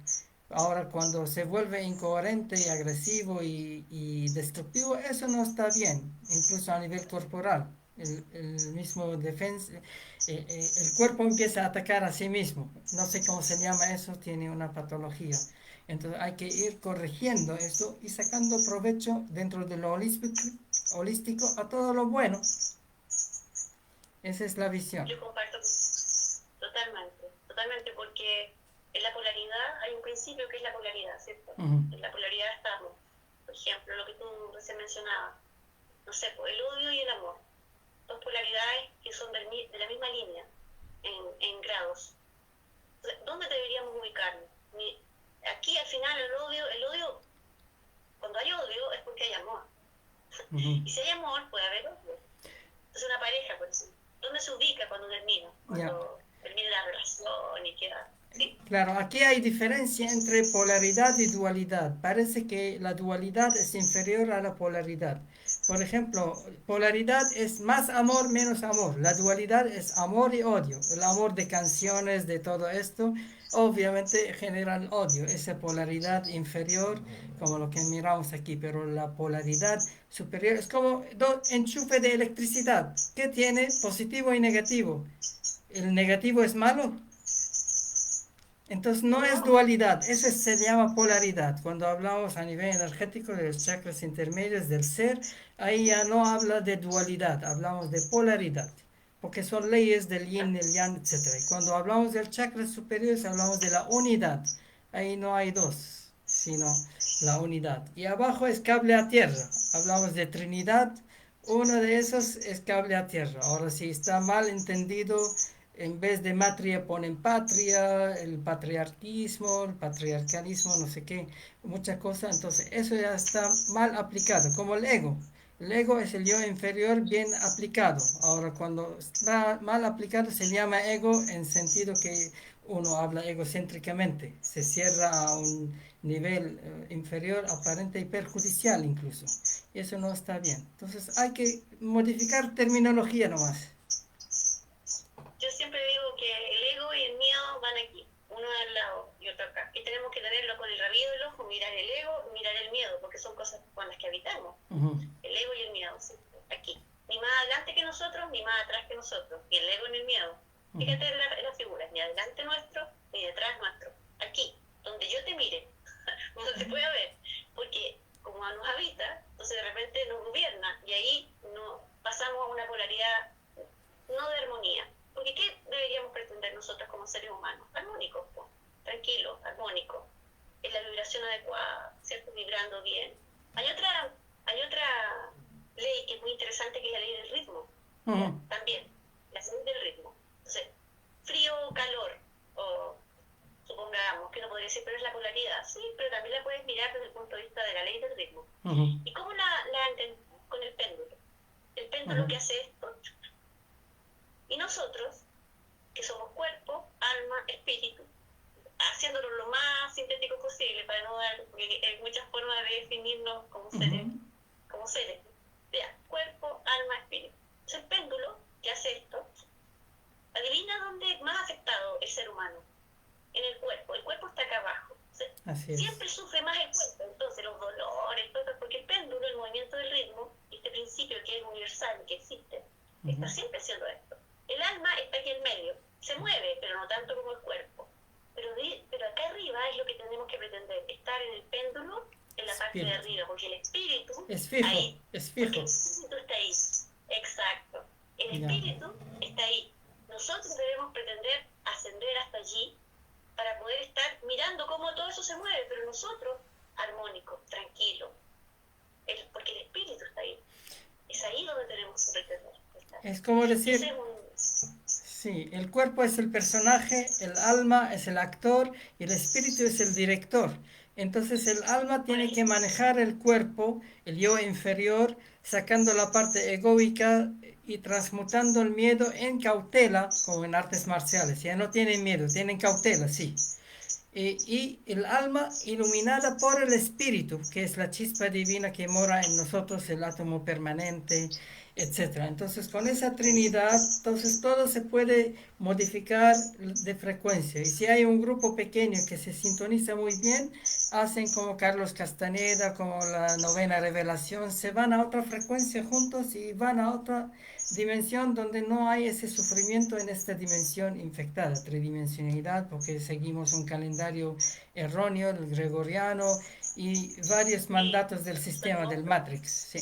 Ahora, cuando se vuelve incoherente y agresivo y destructivo, eso no está bien, incluso a nivel corporal. El mismo defensa, el cuerpo empieza a atacar a sí mismo. No sé cómo se llama eso, tiene una patología. Entonces hay que ir corrigiendo eso y sacando provecho dentro de lo holístico a todo lo bueno. Esa es la visión. Yo comparto totalmente, totalmente, porque en la polaridad hay un principio que es la polaridad, ¿cierto? En la polaridad estamos, por ejemplo, lo que tú recién mencionabas, no sé, pues, el odio y el amor, dos polaridades que son de la misma línea en grados. Entonces, ¿dónde deberíamos ubicarnos? Aquí al final el odio, cuando hay odio es porque hay amor. Y si hay amor, puede haber odio. Entonces una pareja, por ejemplo, ¿dónde se ubica cuando termina? Cuando termina la relación y queda... ¿Sí? Claro, aquí hay diferencia entre polaridad y dualidad. Parece que la dualidad es inferior a la polaridad. Por ejemplo, polaridad es más amor, menos amor. La dualidad es amor y odio. El amor de canciones, de todo esto, obviamente generan odio. Esa polaridad inferior, como lo que miramos aquí, pero la polaridad superior es como dos enchufes de electricidad que tiene positivo y negativo. ¿El negativo es malo? Entonces no es No, dualidad, eso se llama polaridad. Cuando hablamos a nivel energético de los chakras intermedios del ser, ahí ya no habla de dualidad, hablamos de polaridad, porque son leyes del yin, del yang, etc. Y cuando hablamos del chakra superior, hablamos de la unidad. Ahí no hay dos, sino la unidad. Y abajo es cable a tierra, hablamos de Trinidad, uno de esos es cable a tierra. Ahora, si está mal entendido, en vez de matria ponen patria, el patriarquismo, el patriarcalismo, no sé qué, muchas cosas. Entonces, eso ya está mal aplicado, como el ego. El ego es el yo inferior bien aplicado. Ahora, cuando está mal aplicado se llama ego en sentido que uno habla egocéntricamente, se cierra a un nivel inferior, aparente y perjudicial incluso. Y eso no está bien. Entonces hay que modificar terminología nomás. Yo siempre digo que el ego y el miedo van aquí, uno al lado y otro acá. Y tenemos que tenerlo con el rabillo del ojo, mirar el ego, mirar el miedo, porque son cosas con las que habitamos. El ego y el miedo, sí, aquí. Ni más adelante que nosotros, ni más atrás que nosotros. Y el ego en el miedo. Fíjate en las figuras, ni adelante nuestro, ni detrás nuestro. Aquí, donde yo te mire, donde te pueda ver. Porque como nos habita, entonces de repente nos gobierna. Y ahí no, pasamos a una polaridad no de armonía. Porque ¿qué deberíamos pretender nosotros como seres humanos? Armónicos, pues, tranquilos, armónicos, en la vibración adecuada, ¿cierto? Vibrando bien. Hay otra ley que es muy interesante, que es la ley del ritmo. También, la ley del ritmo. Entonces, frío, calor, o supongamos que no podría decir, pero es la polaridad. Sí, pero también la puedes mirar desde el punto de vista de la ley del ritmo. ¿Y cómo la entendemos? Con el péndulo. El péndulo que hace esto. Y nosotros, que somos cuerpo, alma, espíritu, haciéndolo lo más sintético posible para no dar, porque hay muchas formas de definirnos como seres. Vea, cuerpo, alma, espíritu. Es el péndulo que hace esto. Adivina dónde más afectado el ser humano. En el cuerpo. El cuerpo está acá abajo. Siempre sufre más el cuerpo. Entonces los dolores, todo, porque el péndulo, el movimiento del ritmo, este principio que es universal, que existe, está siempre haciendo esto. El alma está aquí en medio, se mueve, pero no tanto como el cuerpo. Pero acá arriba es lo que tenemos que pretender, estar en el péndulo, en la parte de arriba, porque el espíritu es fijo, ahí, es fijo. Porque el espíritu está ahí, exacto. El espíritu está ahí. Nosotros debemos pretender ascender hasta allí para poder estar mirando cómo todo eso se mueve, pero nosotros armónicos, tranquilos, porque el espíritu está ahí. Es ahí donde tenemos que pretender estar. Es como decir, sí, el cuerpo es el personaje, el alma es el actor y el espíritu es el director. Entonces el alma tiene que manejar el cuerpo, el yo inferior, sacando la parte egoica y transmutando el miedo en cautela, como en artes marciales. Ya no tienen miedo, tienen cautela, sí. Y el alma iluminada por el espíritu, que es la chispa divina que mora en nosotros, el átomo permanente, etcétera. Entonces, con esa trinidad, entonces todo se puede modificar de frecuencia. Y si hay un grupo pequeño que se sintoniza muy bien, hacen como Carlos Castaneda, como la novena revelación, se van a otra frecuencia juntos y van a otra dimensión donde no hay ese sufrimiento en esta dimensión infectada, tridimensionalidad, porque seguimos un calendario erróneo, el gregoriano, y varios mandatos del sistema del Matrix. Sí.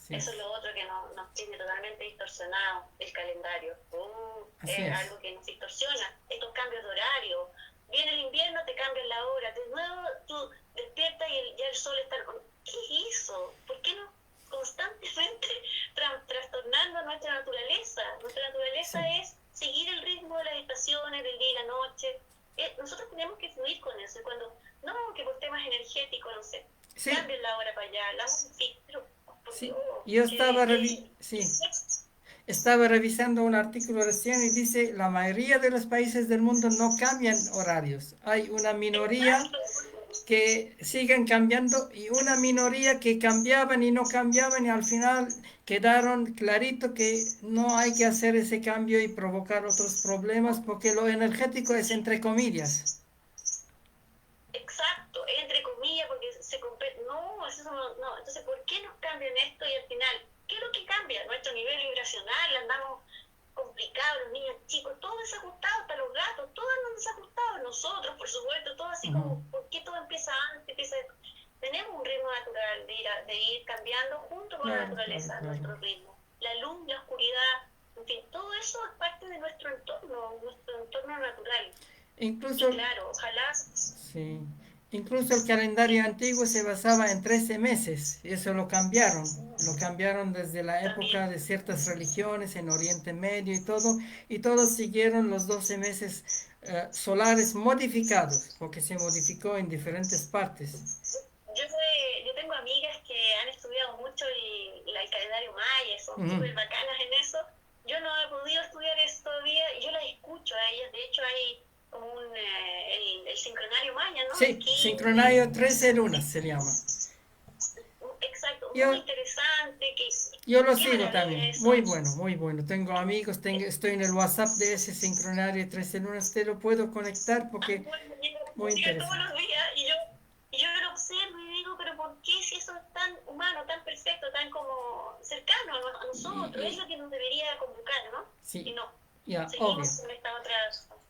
Eso es lo otro que nos tiene totalmente distorsionado, el calendario. Es algo que nos distorsiona. Estos cambios de horario. Viene el invierno, te cambian la hora. De nuevo tú despiertas y ya el sol está... ¿Qué es eso? ¿Por qué no constantemente trastornando nuestra naturaleza? Nuestra naturaleza es seguir el ritmo de las estaciones, del día y la noche. Nosotros tenemos que fluir con eso. Y cuando, no, que por temas energéticos, no sé, cambian la hora para allá, la música, sí, yo estaba revisando un artículo recién y dice la mayoría de los países del mundo no cambian horarios. Hay una minoría que siguen cambiando y una minoría que cambiaban y no cambiaban y al final quedaron clarito que no hay que hacer ese cambio y provocar otros problemas porque lo energético es entre comillas. Exacto, entre comillas, porque no, entonces ¿por qué nos cambian esto y al final, qué es lo que cambia? Nuestro nivel vibracional, andamos complicados, los niños chicos, todos desajustados, hasta los gatos, todos andan desajustados, nosotros, por supuesto, todo así como, ¿por qué todo empieza antes? Tenemos un ritmo natural de ir cambiando junto con la naturaleza, nuestro ritmo. La luz, la oscuridad, en fin, todo eso es parte de nuestro entorno natural. Incluso, claro, ojalá. Sí. Incluso el calendario antiguo se basaba en 13 meses, y eso lo cambiaron desde la época de ciertas religiones en Oriente Medio y todos siguieron los 12 meses solares modificados, porque se modificó en diferentes partes. Yo tengo amigas que han estudiado mucho Ujú. súper bacanas en eso. Yo no he podido estudiar eso todavía y yo las escucho a ellas. De hecho, hay como el sincronario maya, ¿no? El Sí, King, Sincronario 13 lunas se llama. exacto, muy Yo, interesante. yo lo Qué sigo maravilla también, eso. muy bueno, muy bueno. Tengo amigos, estoy en el WhatsApp de ese Sincronario 13 lunas, te lo puedo conectar porque Bueno, muy llega todos interesante. los días y yo lo observo y digo, pero ¿por qué si eso es tan humano, tan perfecto, tan como cercano a nosotros? Es Y, lo que nos debería convocar, ¿no? Y sí, no, ya, obvio. seguimos en esta otra...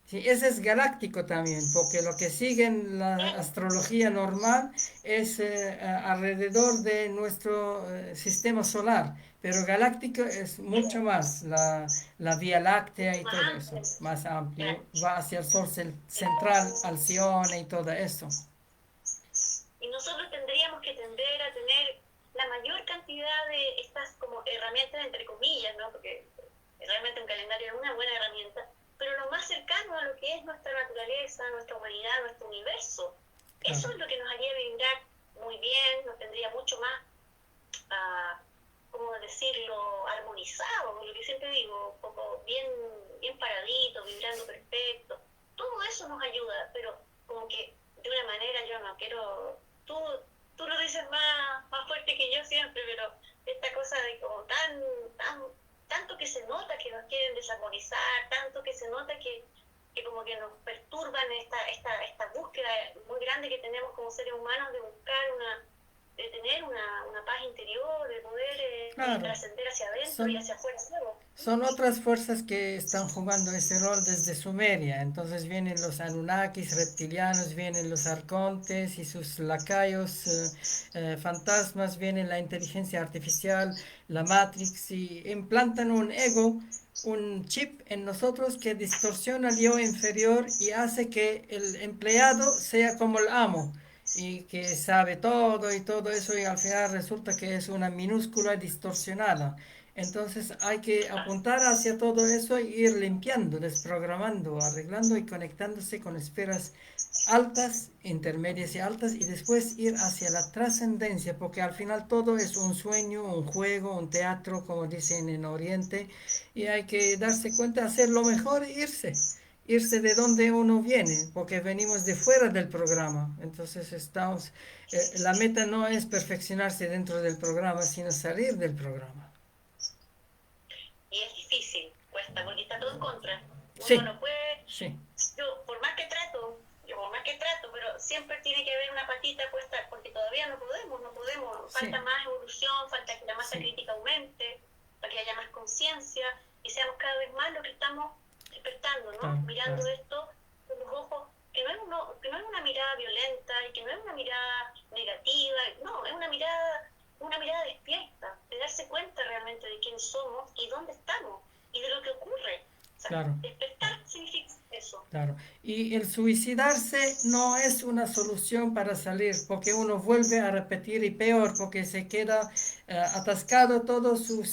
Sí, ese es galáctico también, porque lo que sigue en la Claro, astrología normal es alrededor de nuestro sistema solar, pero galáctico es mucho más, la Vía Láctea mucho y más todo eso, amplio. más Claro. amplio, va hacia el sol central, Alcione y todo eso. Y nosotros tendríamos que tender a tener la mayor cantidad de estas como herramientas, entre comillas, ¿no? Porque realmente un calendario es una buena herramienta, pero lo más cercano a lo que es nuestra naturaleza, nuestra humanidad, nuestro universo. Claro, Eso es lo que nos haría vibrar muy bien, nos tendría mucho más, uh, ¿cómo decirlo?, armonizado, lo que siempre digo, un poco bien, bien paradito, vibrando perfecto. Todo eso nos ayuda, pero como que de una manera yo no quiero, tú lo dices más fuerte que yo siempre, pero esta cosa de como tanto que se nota que nos quieren desarmonizar, tanto que se nota que como que nos perturban esta búsqueda muy grande que tenemos como seres humanos de buscar de tener una paz interior, de poder claro. trascender hacia adentro y Son, hacia afuera luego. son otras fuerzas que están jugando ese rol desde Sumeria. Entonces vienen los Anunnakis reptilianos, vienen los arcontes y sus lacayos fantasmas, viene la inteligencia artificial, la Matrix y implantan un ego, un chip en nosotros que distorsiona el yo inferior y hace que el empleado sea como el amo y que sabe todo y todo eso y al final resulta que es una minúscula distorsionada. Entonces hay que apuntar hacia todo eso e ir limpiando, desprogramando, arreglando y conectándose con esferas altas, intermedias y altas y después ir hacia la trascendencia, porque al final todo es un sueño, un juego, un teatro, como dicen en Oriente, y hay que darse cuenta, hacer lo mejor e irse de donde uno viene, porque venimos de fuera del programa. Entonces la meta no es perfeccionarse dentro del programa, sino salir del programa. Y es difícil, cuesta, porque está todo en contra. Uno Sí, no puede, sí, yo por más que trato, pero siempre tiene que haber una patita puesta, porque todavía no podemos, sí, falta más evolución, falta que la masa sí, crítica aumente, para que haya más conciencia y seamos cada vez más lo que estamos despertando, ¿no? claro, Mirando claro. esto con los ojos, que no es una mirada violenta y que no es una mirada negativa, no, es una mirada despierta, de darse cuenta realmente de quién somos y dónde estamos y de lo que ocurre. O sea, Claro. despertar significa eso. Claro, y el suicidarse no es una solución para salir, porque uno vuelve a repetir y peor, porque se queda atascado todos sus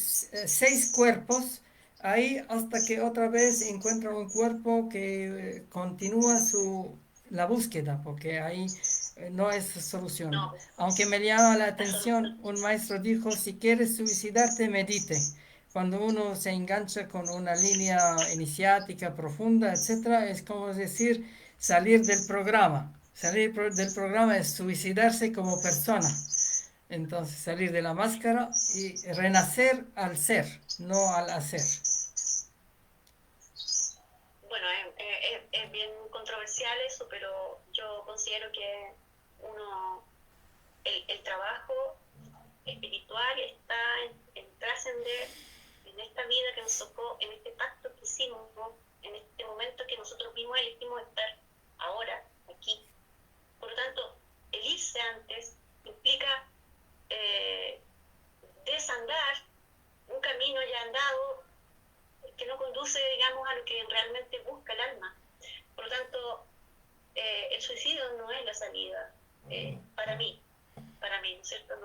seis cuerpos ahí hasta que otra vez encuentra un cuerpo que continúa la búsqueda, porque ahí no es solución. No, Aunque me llama la la atención, solución. un maestro dijo, si quieres suicidarte, medite. Cuando uno se engancha con una línea iniciática profunda, etcétera, es como decir salir del programa. Del programa es suicidarse como persona. Entonces salir de la máscara y renacer al ser, no al hacer. Bueno, es bien controversial eso, pero yo considero que uno, el trabajo espiritual está en trascender en esta vida que nos tocó, en este pacto que hicimos, ¿no? En este momento que nosotros mismos elegimos estar ahora, aquí. Por lo tanto, el irse antes implica eh, desandar un camino ya andado que no conduce, digamos, a lo que realmente busca el alma. Por lo tanto, el suicidio no es la salida, para mí, ¿no es cierto?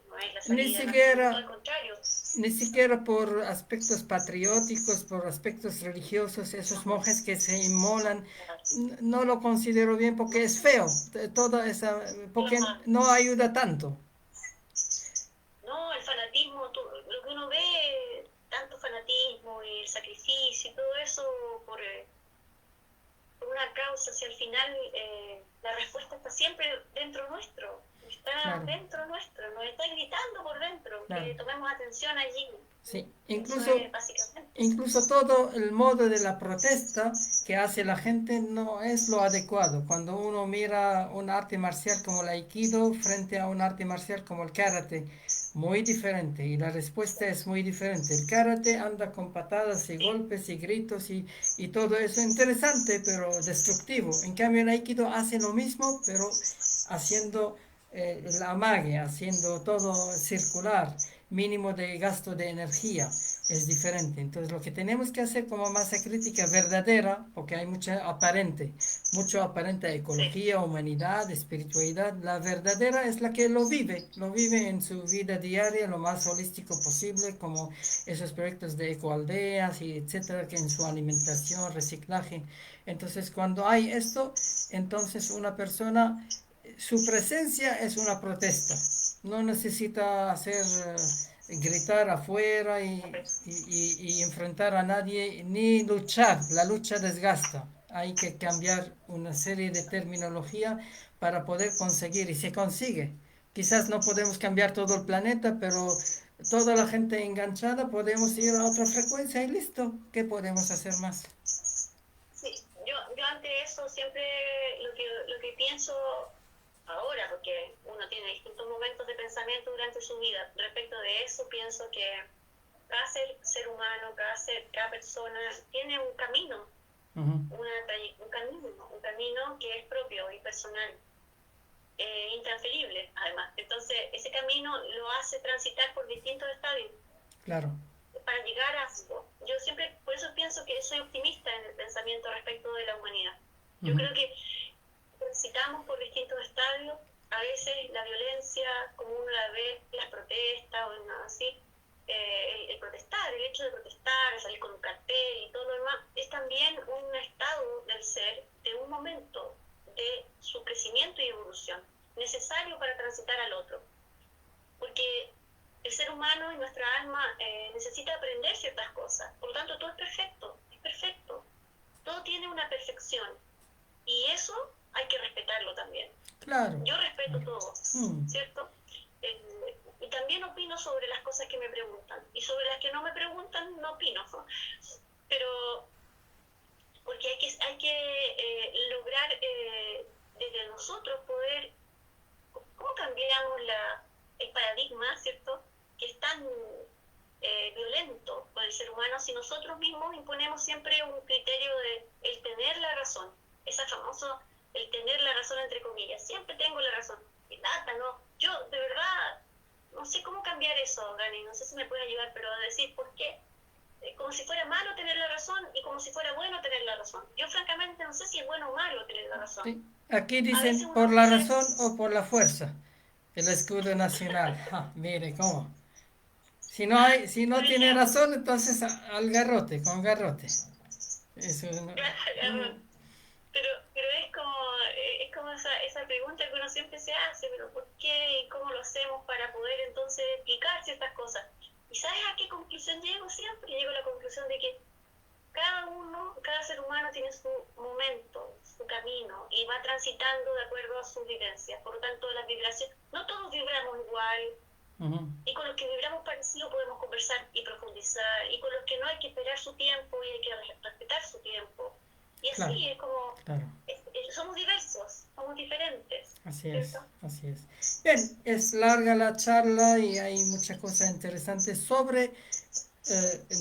No es la Ni salida en absoluto, al siquiera, contrario. ni siquiera por aspectos patrióticos, por aspectos religiosos, esos No, monjes que se inmolan, no lo considero bien porque es feo, toda esa, porque claro. no ayuda tanto. No, el fanatismo, lo que uno ve por una causa, si al final la respuesta está siempre dentro nuestro, está claro, dentro nuestro, nos está gritando por dentro, claro. que tomemos atención allí. Sí, Eso incluso, es básicamente. incluso todo el modo de la protesta que hace la gente no es lo adecuado. Cuando uno mira un arte marcial como el Aikido frente a un arte marcial como el Karate, muy diferente y la respuesta es muy diferente. El Karate anda con patadas y Sí, golpes y gritos y todo eso interesante, pero destructivo. En cambio, el Aikido hace lo mismo, pero haciendo el amague, haciendo todo circular, mínimo de gasto de energía, es diferente. Entonces lo que tenemos que hacer como masa crítica verdadera, porque hay mucho aparente sí, ecología, humanidad, espiritualidad, la verdadera es la que lo vive en su vida diaria lo más holístico posible, como esos proyectos de ecoaldeas y etcétera, que en su alimentación, reciclaje. Entonces cuando hay esto, entonces una persona su presencia es una protesta. No necesita gritar afuera y enfrentar a nadie, ni luchar. La lucha desgasta. Hay que cambiar una serie de terminología para poder conseguir, y se consigue. Quizás no podemos cambiar todo el planeta, pero toda la gente enganchada podemos ir a otra frecuencia y listo. ¿Qué podemos hacer más? sí. Yo ante eso siempre lo que pienso ahora, porque uno tiene distintos momentos de pensamiento durante su vida, respecto de eso pienso que cada ser humano, cada persona tiene un camino, Ujú. un camino que es propio y personal, intransferible además. Entonces, ese camino lo hace transitar por distintos estadios Claro. para llegar a algo. Yo siempre, por eso pienso que soy optimista en el pensamiento respecto de la humanidad. Yo Ujú. creo que transitamos por distintos estadios, a veces la violencia, como uno la ve, las protestas o nada así, el protestar, el hecho de protestar, salir con un cartel y todo lo demás, es también un estado del ser, de un momento de su crecimiento y evolución, necesario para transitar al otro. Porque el ser humano y nuestra alma necesita aprender ciertas cosas, por lo tanto todo es perfecto, todo tiene una perfección y eso hay que respetarlo también. Claro. Yo respeto Claro. todo, Mm. ¿cierto? Y también opino sobre las cosas que me preguntan. Y sobre las que no me preguntan, no opino. Pero porque hay que lograr desde nosotros poder, ¿cómo cambiamos el paradigma, ¿cierto? Que es tan violento con el ser humano si nosotros mismos imponemos siempre un criterio de el tener la razón. Esa famoso el tener la razón entre comillas. Siempre tengo la razón. Y nada, ¿no? Yo de verdad no sé cómo cambiar eso, Dani. No sé si me puede ayudar, pero a decir por qué. Como si fuera malo tener la razón y como si fuera bueno tener la razón. Yo francamente no sé si es bueno o malo tener la razón. Sí. Aquí A veces dicen por uno la cree, razón o por la fuerza. El escudo nacional. Ja, mire cómo. Si por no tiene ejemplo, razón, entonces al garrote, con garrote. Eso no. claro, Mm. pero es como esa pregunta que uno siempre se hace, pero ¿por qué y cómo lo hacemos para poder entonces explicar ciertas cosas? ¿Y sabes a qué conclusión llego siempre? Llego a la conclusión de que cada ser humano tiene su momento, su camino, y va transitando de acuerdo a sus vivencias. Por lo tanto, las vibraciones, no todos vibramos igual, Ujú. y con los que vibramos parecido podemos conversar y profundizar, y con los que no hay que esperar su tiempo y hay que respetar su tiempo. Y Claro, así es como, claro. somos diversos, somos diferentes, Así es, ¿cierto? así es. Bien, es larga la charla y hay muchas cosas interesantes sobre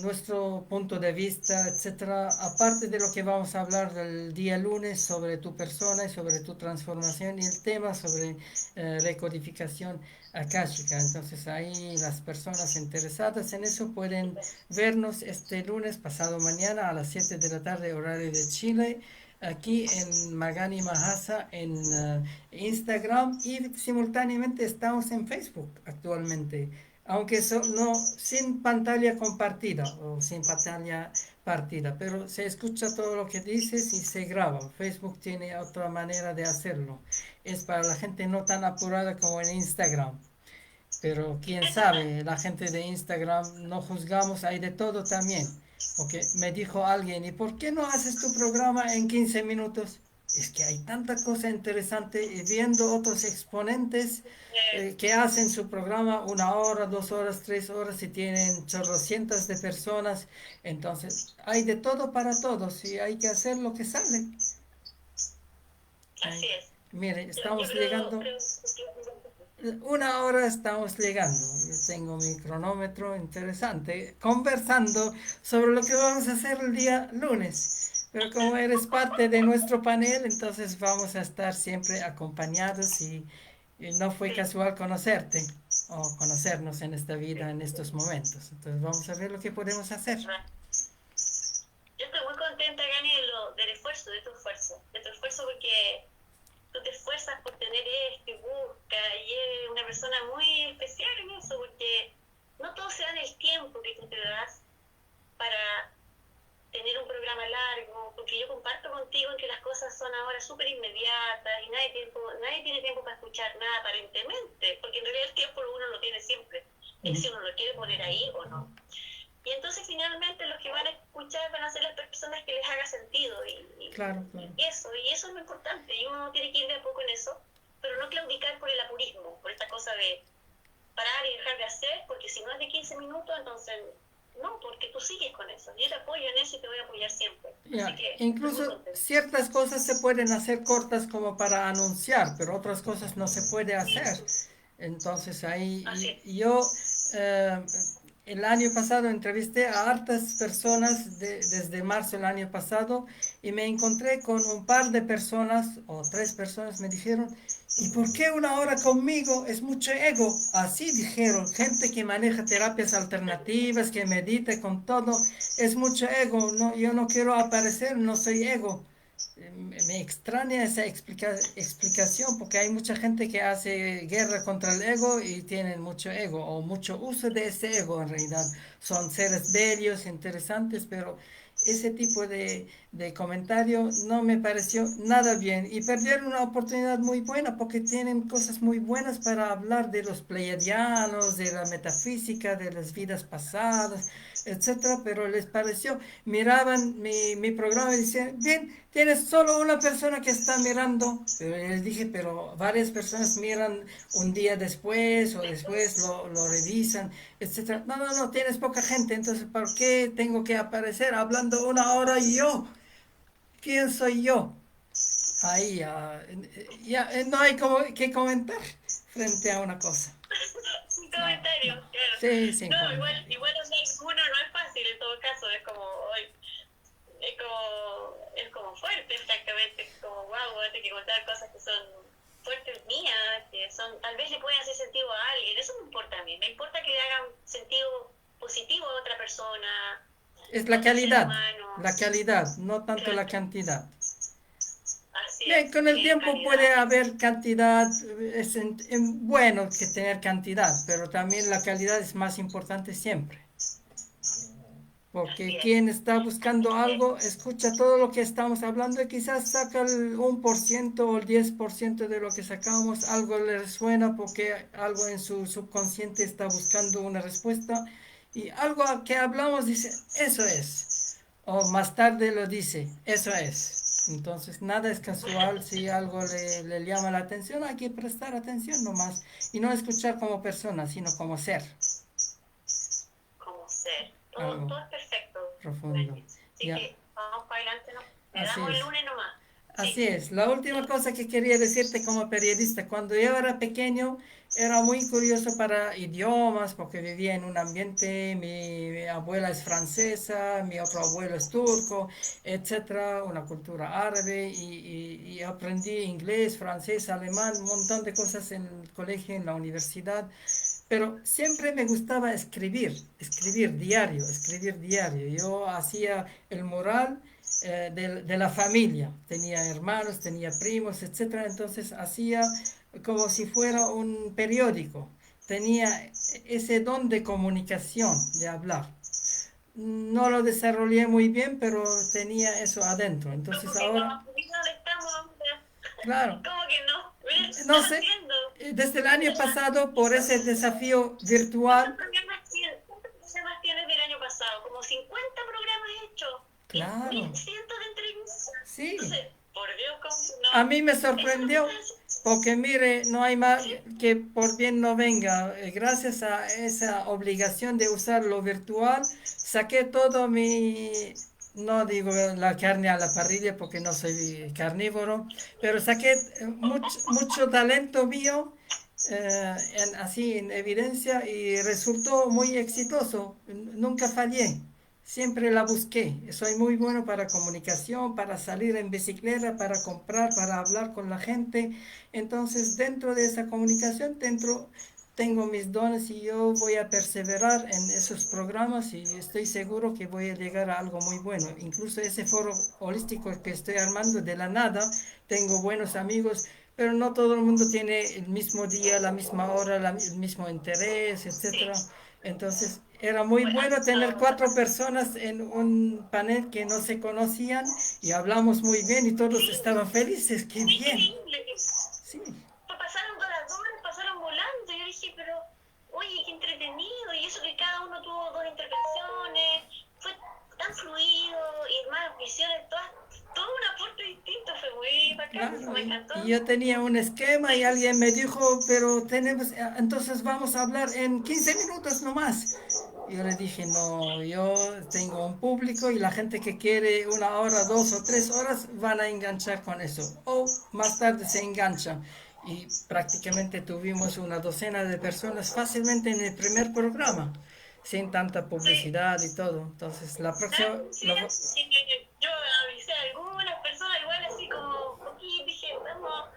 nuestro punto de vista, etcétera, aparte de lo que vamos a hablar del día lunes sobre tu persona y sobre tu transformación y el tema sobre recodificación akáshica. Entonces ahí las personas interesadas en eso pueden vernos este lunes pasado mañana a las 7 de la tarde horario de Chile. Aquí en Magani Mahasa en Instagram y simultáneamente estamos en Facebook actualmente aunque no sin pantalla compartida o sin pantalla partida, pero se escucha todo lo que dices y se graba. Facebook tiene otra manera de hacerlo. Es para la gente no tan apurada como en Instagram. Pero quién sabe, la gente de Instagram no juzgamos, hay de todo también. Porque me dijo alguien, ¿y por qué no haces tu programa en 15 minutos? Es que hay tanta cosa interesante y viendo otros exponentes que hacen su programa 1 hora, 2 horas, 3 horas y tienen chorrocientas de personas. Entonces, hay de todo para todos y hay que hacer lo que sale. así Ay, es. mire, Yo estamos llegando. 1 hora estamos llegando. Yo tengo mi cronómetro interesante, conversando sobre lo que vamos a hacer el día lunes. Pero como eres parte de nuestro panel, entonces vamos a estar siempre acompañados y no fue sí, casual conocerte o conocernos en esta vida, sí, en estos momentos. Entonces vamos a ver lo que podemos hacer. ¿verdad? Yo estoy muy contenta, Gani, del esfuerzo, de tu esfuerzo porque tú te esfuerzas por tener esto y buscas, y eres una persona muy especial en eso, porque no todos se dan el tiempo que tú te das para tener un programa largo, porque yo comparto contigo en que las cosas son ahora súper inmediatas y nadie tiene tiempo para escuchar nada aparentemente, porque en realidad el tiempo uno lo tiene siempre, es si uno lo quiere poner ahí o no. Y entonces finalmente los que van a escuchar van a ser las personas que les haga sentido Claro, claro. y eso es lo importante, y uno tiene que ir de a poco en eso, pero no claudicar por el apurismo, por esta cosa de parar y dejar de hacer, porque si no es de 15 minutos, entonces no, porque tú sigues con eso. Yo te apoyo en eso y te voy a apoyar siempre. Así Ya, que estoy muy incluso contenta. ciertas cosas se pueden hacer cortas como para anunciar, pero otras cosas no se puede hacer. Entonces Así ahí es. yo eh, el año pasado entrevisté a hartas personas desde marzo del año pasado y me encontré con un par de personas o 3 personas me dijeron, ¿y por qué 1 hora conmigo? Es mucho ego. Así dijeron, gente que maneja terapias alternativas, que medita con todo, es mucho ego. No, yo no quiero aparecer, no soy ego. Me extraña esa explicación porque hay mucha gente que hace guerra contra el ego y tienen mucho ego o mucho uso de ese ego en realidad. Son seres bellos, interesantes, pero ese tipo de comentario no me pareció nada bien y perdieron una oportunidad muy buena porque tienen cosas muy buenas para hablar de los pleiadianos, de la metafísica, de las vidas pasadas, etcétera, pero les pareció, miraban mi programa y decían, bien, tienes solo una persona que está mirando, pero les dije, pero varias personas miran un día después o después lo revisan, etcétera. No, no, no, tienes poca gente, entonces ¿por qué tengo que aparecer hablando 1 hora yo? ¿Quién soy yo? Ahí no hay como que comentar frente a una cosa. Sin No, no. comentarios, claro. Sí, sin No, comentario. igual hablar uno no es fácil en todo caso, es como fuerte, francamente, es como wow, voy a tener que contar cosas que son fuertes mías, que son, tal vez le pueden hacer sentido a alguien, eso me importa a mí, me importa que le hagan sentido positivo a otra persona, Es a otro ser humano, la calidad, no tanto la claro, cantidad. así Bien, es, con el tiempo puede calidad, haber cantidad, es bueno que tener cantidad, pero también la calidad es más importante siempre. Porque así quien es, está así buscando es, algo, escucha todo lo que estamos hablando y quizás saca el 1% o el 10% de lo que sacamos, algo le resuena porque algo en su subconsciente está buscando una respuesta y algo que hablamos dice, eso es. O más tarde lo dice, eso es. Entonces nada es casual, si algo le llama la atención, hay que prestar atención nomás y no escuchar como persona, sino como ser, como ser, algo todo es perfecto, profundo. Wendy. Así Ya, que vamos para adelante, ¿no? Le así damos el es. lunes nomás, Así sí, es. La última cosa que quería decirte como periodista, cuando yo era pequeño, era muy curioso para idiomas, porque vivía en un ambiente, mi abuela es francesa, mi otro abuelo es turco, etcétera, una cultura árabe, y aprendí inglés, francés, alemán, un montón de cosas en el colegio, en la universidad. Pero siempre me gustaba escribir diario. Yo hacía el mural de la familia. Tenía hermanos, tenía primos, etcétera. Entonces hacía como si fuera un periódico. Tenía ese don de comunicación, de hablar. No lo desarrollé muy bien, pero tenía eso adentro. Entonces como que no, ahora, mira dónde estamos ahora, claro, como que no, mira lo que no estás sé, haciendo. desde el año pasado, por ese desafío ¿Cuántos virtual, programas tienes? ¿Cuántos programas tienes del año pasado? ¿Como 50 programas? claro, cientos de entrevistas. sí. Entonces, por Dios, ¿cómo A no? mí me Eso no sorprendió puede ser. porque mire, no hay más Sí, que por bien no venga. Gracias a esa obligación de usar lo virtual, saqué todo mi, no digo la carne a la parrilla porque no soy carnívoro, pero saqué mucho talento mío así en evidencia y resultó muy exitoso. Nunca fallé. Siempre la busqué. Soy muy bueno para comunicación, para salir en bicicleta, para comprar, para hablar con la gente. Entonces, dentro de esa comunicación, tengo mis dones y yo voy a perseverar en esos programas y estoy seguro que voy a llegar a algo muy bueno. Incluso ese foro holístico que estoy armando de la nada, tengo buenos amigos, pero no todo el mundo tiene el mismo día, la misma hora, el mismo interés, sí. etcétera. Entonces, era muy Bueno, bueno tener eso cuatro pasa. personas en un panel que no se conocían y hablamos muy bien y todos Sí, estaban felices. ¡Qué bien! increíble. Sí, Pasaron 2 horas, pasaron volando. Yo dije, pero, oye, qué entretenido. Y eso que cada uno tuvo 2 intervenciones. Fue tan fluido y más visiones, todo un aporte distinto. Fue muy bacán, eso claro. me Y encantó. yo tenía un esquema y Sí, alguien me dijo, pero entonces vamos a hablar en 15 minutos nomás. Yo le dije, no, yo tengo un público y la gente que quiere 1 hora, 2 o 3 horas van a enganchar con eso. O más tarde se enganchan. Y prácticamente tuvimos una docena de personas fácilmente en el primer programa, sin tanta sí. publicidad y todo. Entonces, la Ah, próxima, sí, sí, yo avisé a algunas personas igual así como, porque dije, vamos,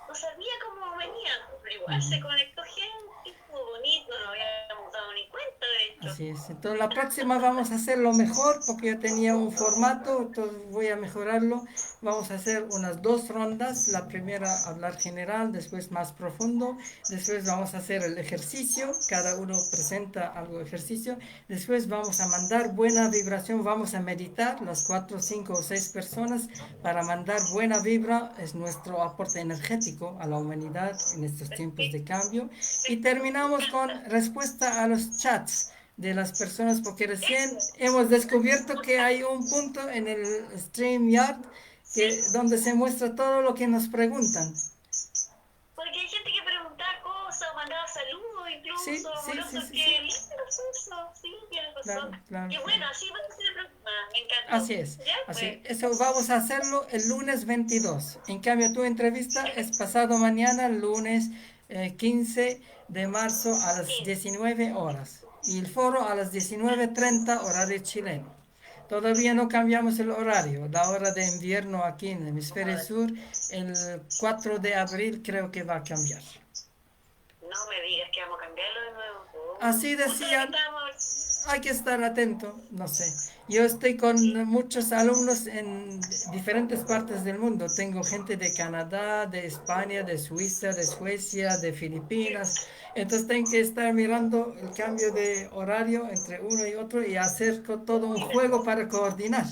no sabía cómo venían, pero igual se conectó gente, estuvo bonito, no habíamos dado ni cuenta de hecho. así es. Entonces la próxima vamos a hacerlo mejor porque yo tenía un formato, entonces voy a mejorarlo. Vamos a hacer unas 2 rondas. La primera hablar general, después más profundo. Después vamos a hacer el ejercicio. Cada uno presenta algo de ejercicio. Después vamos a mandar buena vibración. Vamos a meditar las 4, 5 o 6 personas para mandar buena vibra. Es nuestro aporte energético a la humanidad en estos tiempos de cambio. Y Me terminamos con encanta. respuesta a los chats de las personas porque recién Eso, hemos descubierto que hay importante. un punto en el StreamYard Sí, donde se muestra todo lo que nos preguntan. porque hay gente que preguntaba cosas, mandaba saludos Sí, incluso, sí, sí, amorosos, sí, que sí. lindo es eso, sí, tienes razón. Claro, claro, Qué claro. bueno, así va a ser la próxima, me encantó. Así es, Ya así pues, es. Eso vamos a hacerlo el lunes 22. En cambio, tu entrevista sí, es pasado mañana, lunes 15 de marzo a las 15. 19 horas. Y el foro a las 19:30 horario chileno. Todavía no cambiamos el horario. La hora de invierno aquí en el hemisferio sur, el 4 de abril creo que va a cambiar. No me digas que vamos a cambiarlo de nuevo. Así Justo lo que decían. estábamos. Hay que estar atento, no sé. Yo estoy con Sí. muchos alumnos en diferentes partes del mundo. Tengo gente de Canadá, de España, de Suiza, de Suecia, de Filipinas. Entonces tengo que estar mirando el cambio de horario entre uno y otro y hacer todo un Mira, juego para coordinar.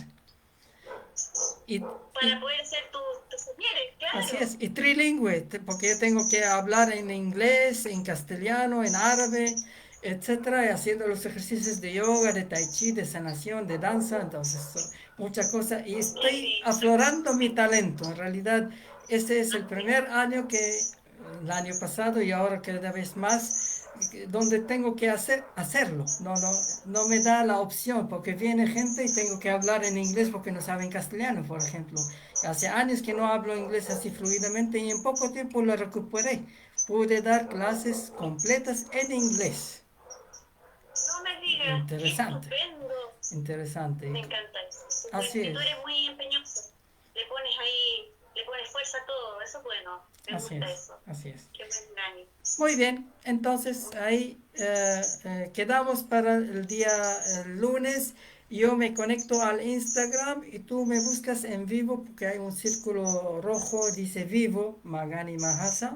Y, para y poder ser tus señores, así claro. es, y trilingüe, porque yo tengo que hablar en inglés, en castellano, en árabe, etcétera, y haciendo los ejercicios de yoga, de tai chi, de sanación, de danza, entonces muchas cosas. Y Qué estoy lindo. aflorando mi Sí. talento. En realidad, este es el primer año el año pasado y ahora cada vez más, donde tengo que hacerlo. No me da la opción, porque viene gente y tengo que hablar en inglés porque no saben castellano, por ejemplo. Hace años que no hablo inglés así fluidamente y en poco tiempo lo recuperé. Pude dar clases completas en inglés. No me digas, qué Interesante, estupendo. interesante. Me encanta eso. Así Y tú es, eres muy empeñoso. Le pones ahí, le pones fuerza a todo. Eso es bueno. Me así gusta es, eso. así es. Qué buen ánimo. Muy bien, entonces ahí quedamos para el día lunes. Yo me conecto al Instagram y tú me buscas en vivo porque hay un círculo rojo, dice vivo, Magani Mahasa,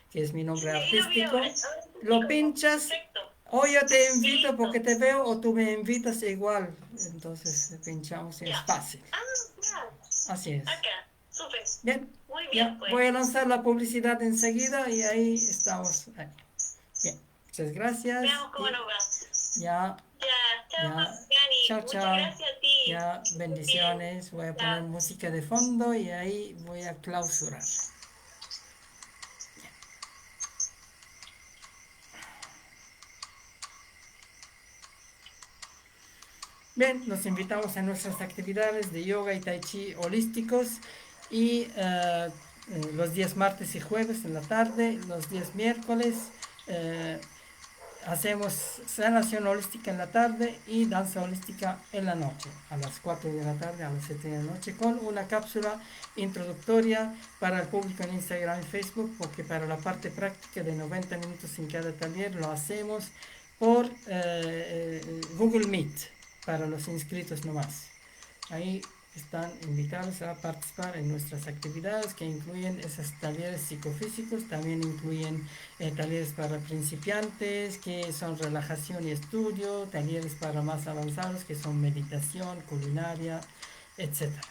que es mi Sí, nombre ahí lo vi ahora. artístico. Ahora sí Lo como. pinchas Perfecto. o yo te Qué invito porque lindo. te veo o tú me invitas igual. Entonces pinchamos y es Ya. fácil. Ah, ya. Así es. Acá. Súper. Bien, Muy bien, ya voy pues. a lanzar la publicidad enseguida y ahí estamos. Bien, muchas gracias Veamos cómo y nos va. ya, Ya. Chao, ya, Dani. chao, Muchas chao. gracias a ti. Sí, Ya, bien, bendiciones. Voy a poner ya, música de fondo y ahí voy a clausurar. Bien, los invitamos a nuestras actividades de yoga y tai chi holísticos y los días martes y jueves en la tarde, los días miércoles eh, hacemos sanación holística en la tarde y danza holística en la noche, a las 4 de la tarde, a las 7 de la noche, con una cápsula introductoria para el público en Instagram y Facebook, porque para la parte práctica de 90 minutos en cada taller lo hacemos por Google Meet, para los inscritos nomás. Ahí están invitados a participar en nuestras actividades que incluyen esos talleres psicofísicos, también incluyen talleres para principiantes que son relajación y estudio, talleres para más avanzados que son meditación, culinaria, etcétera.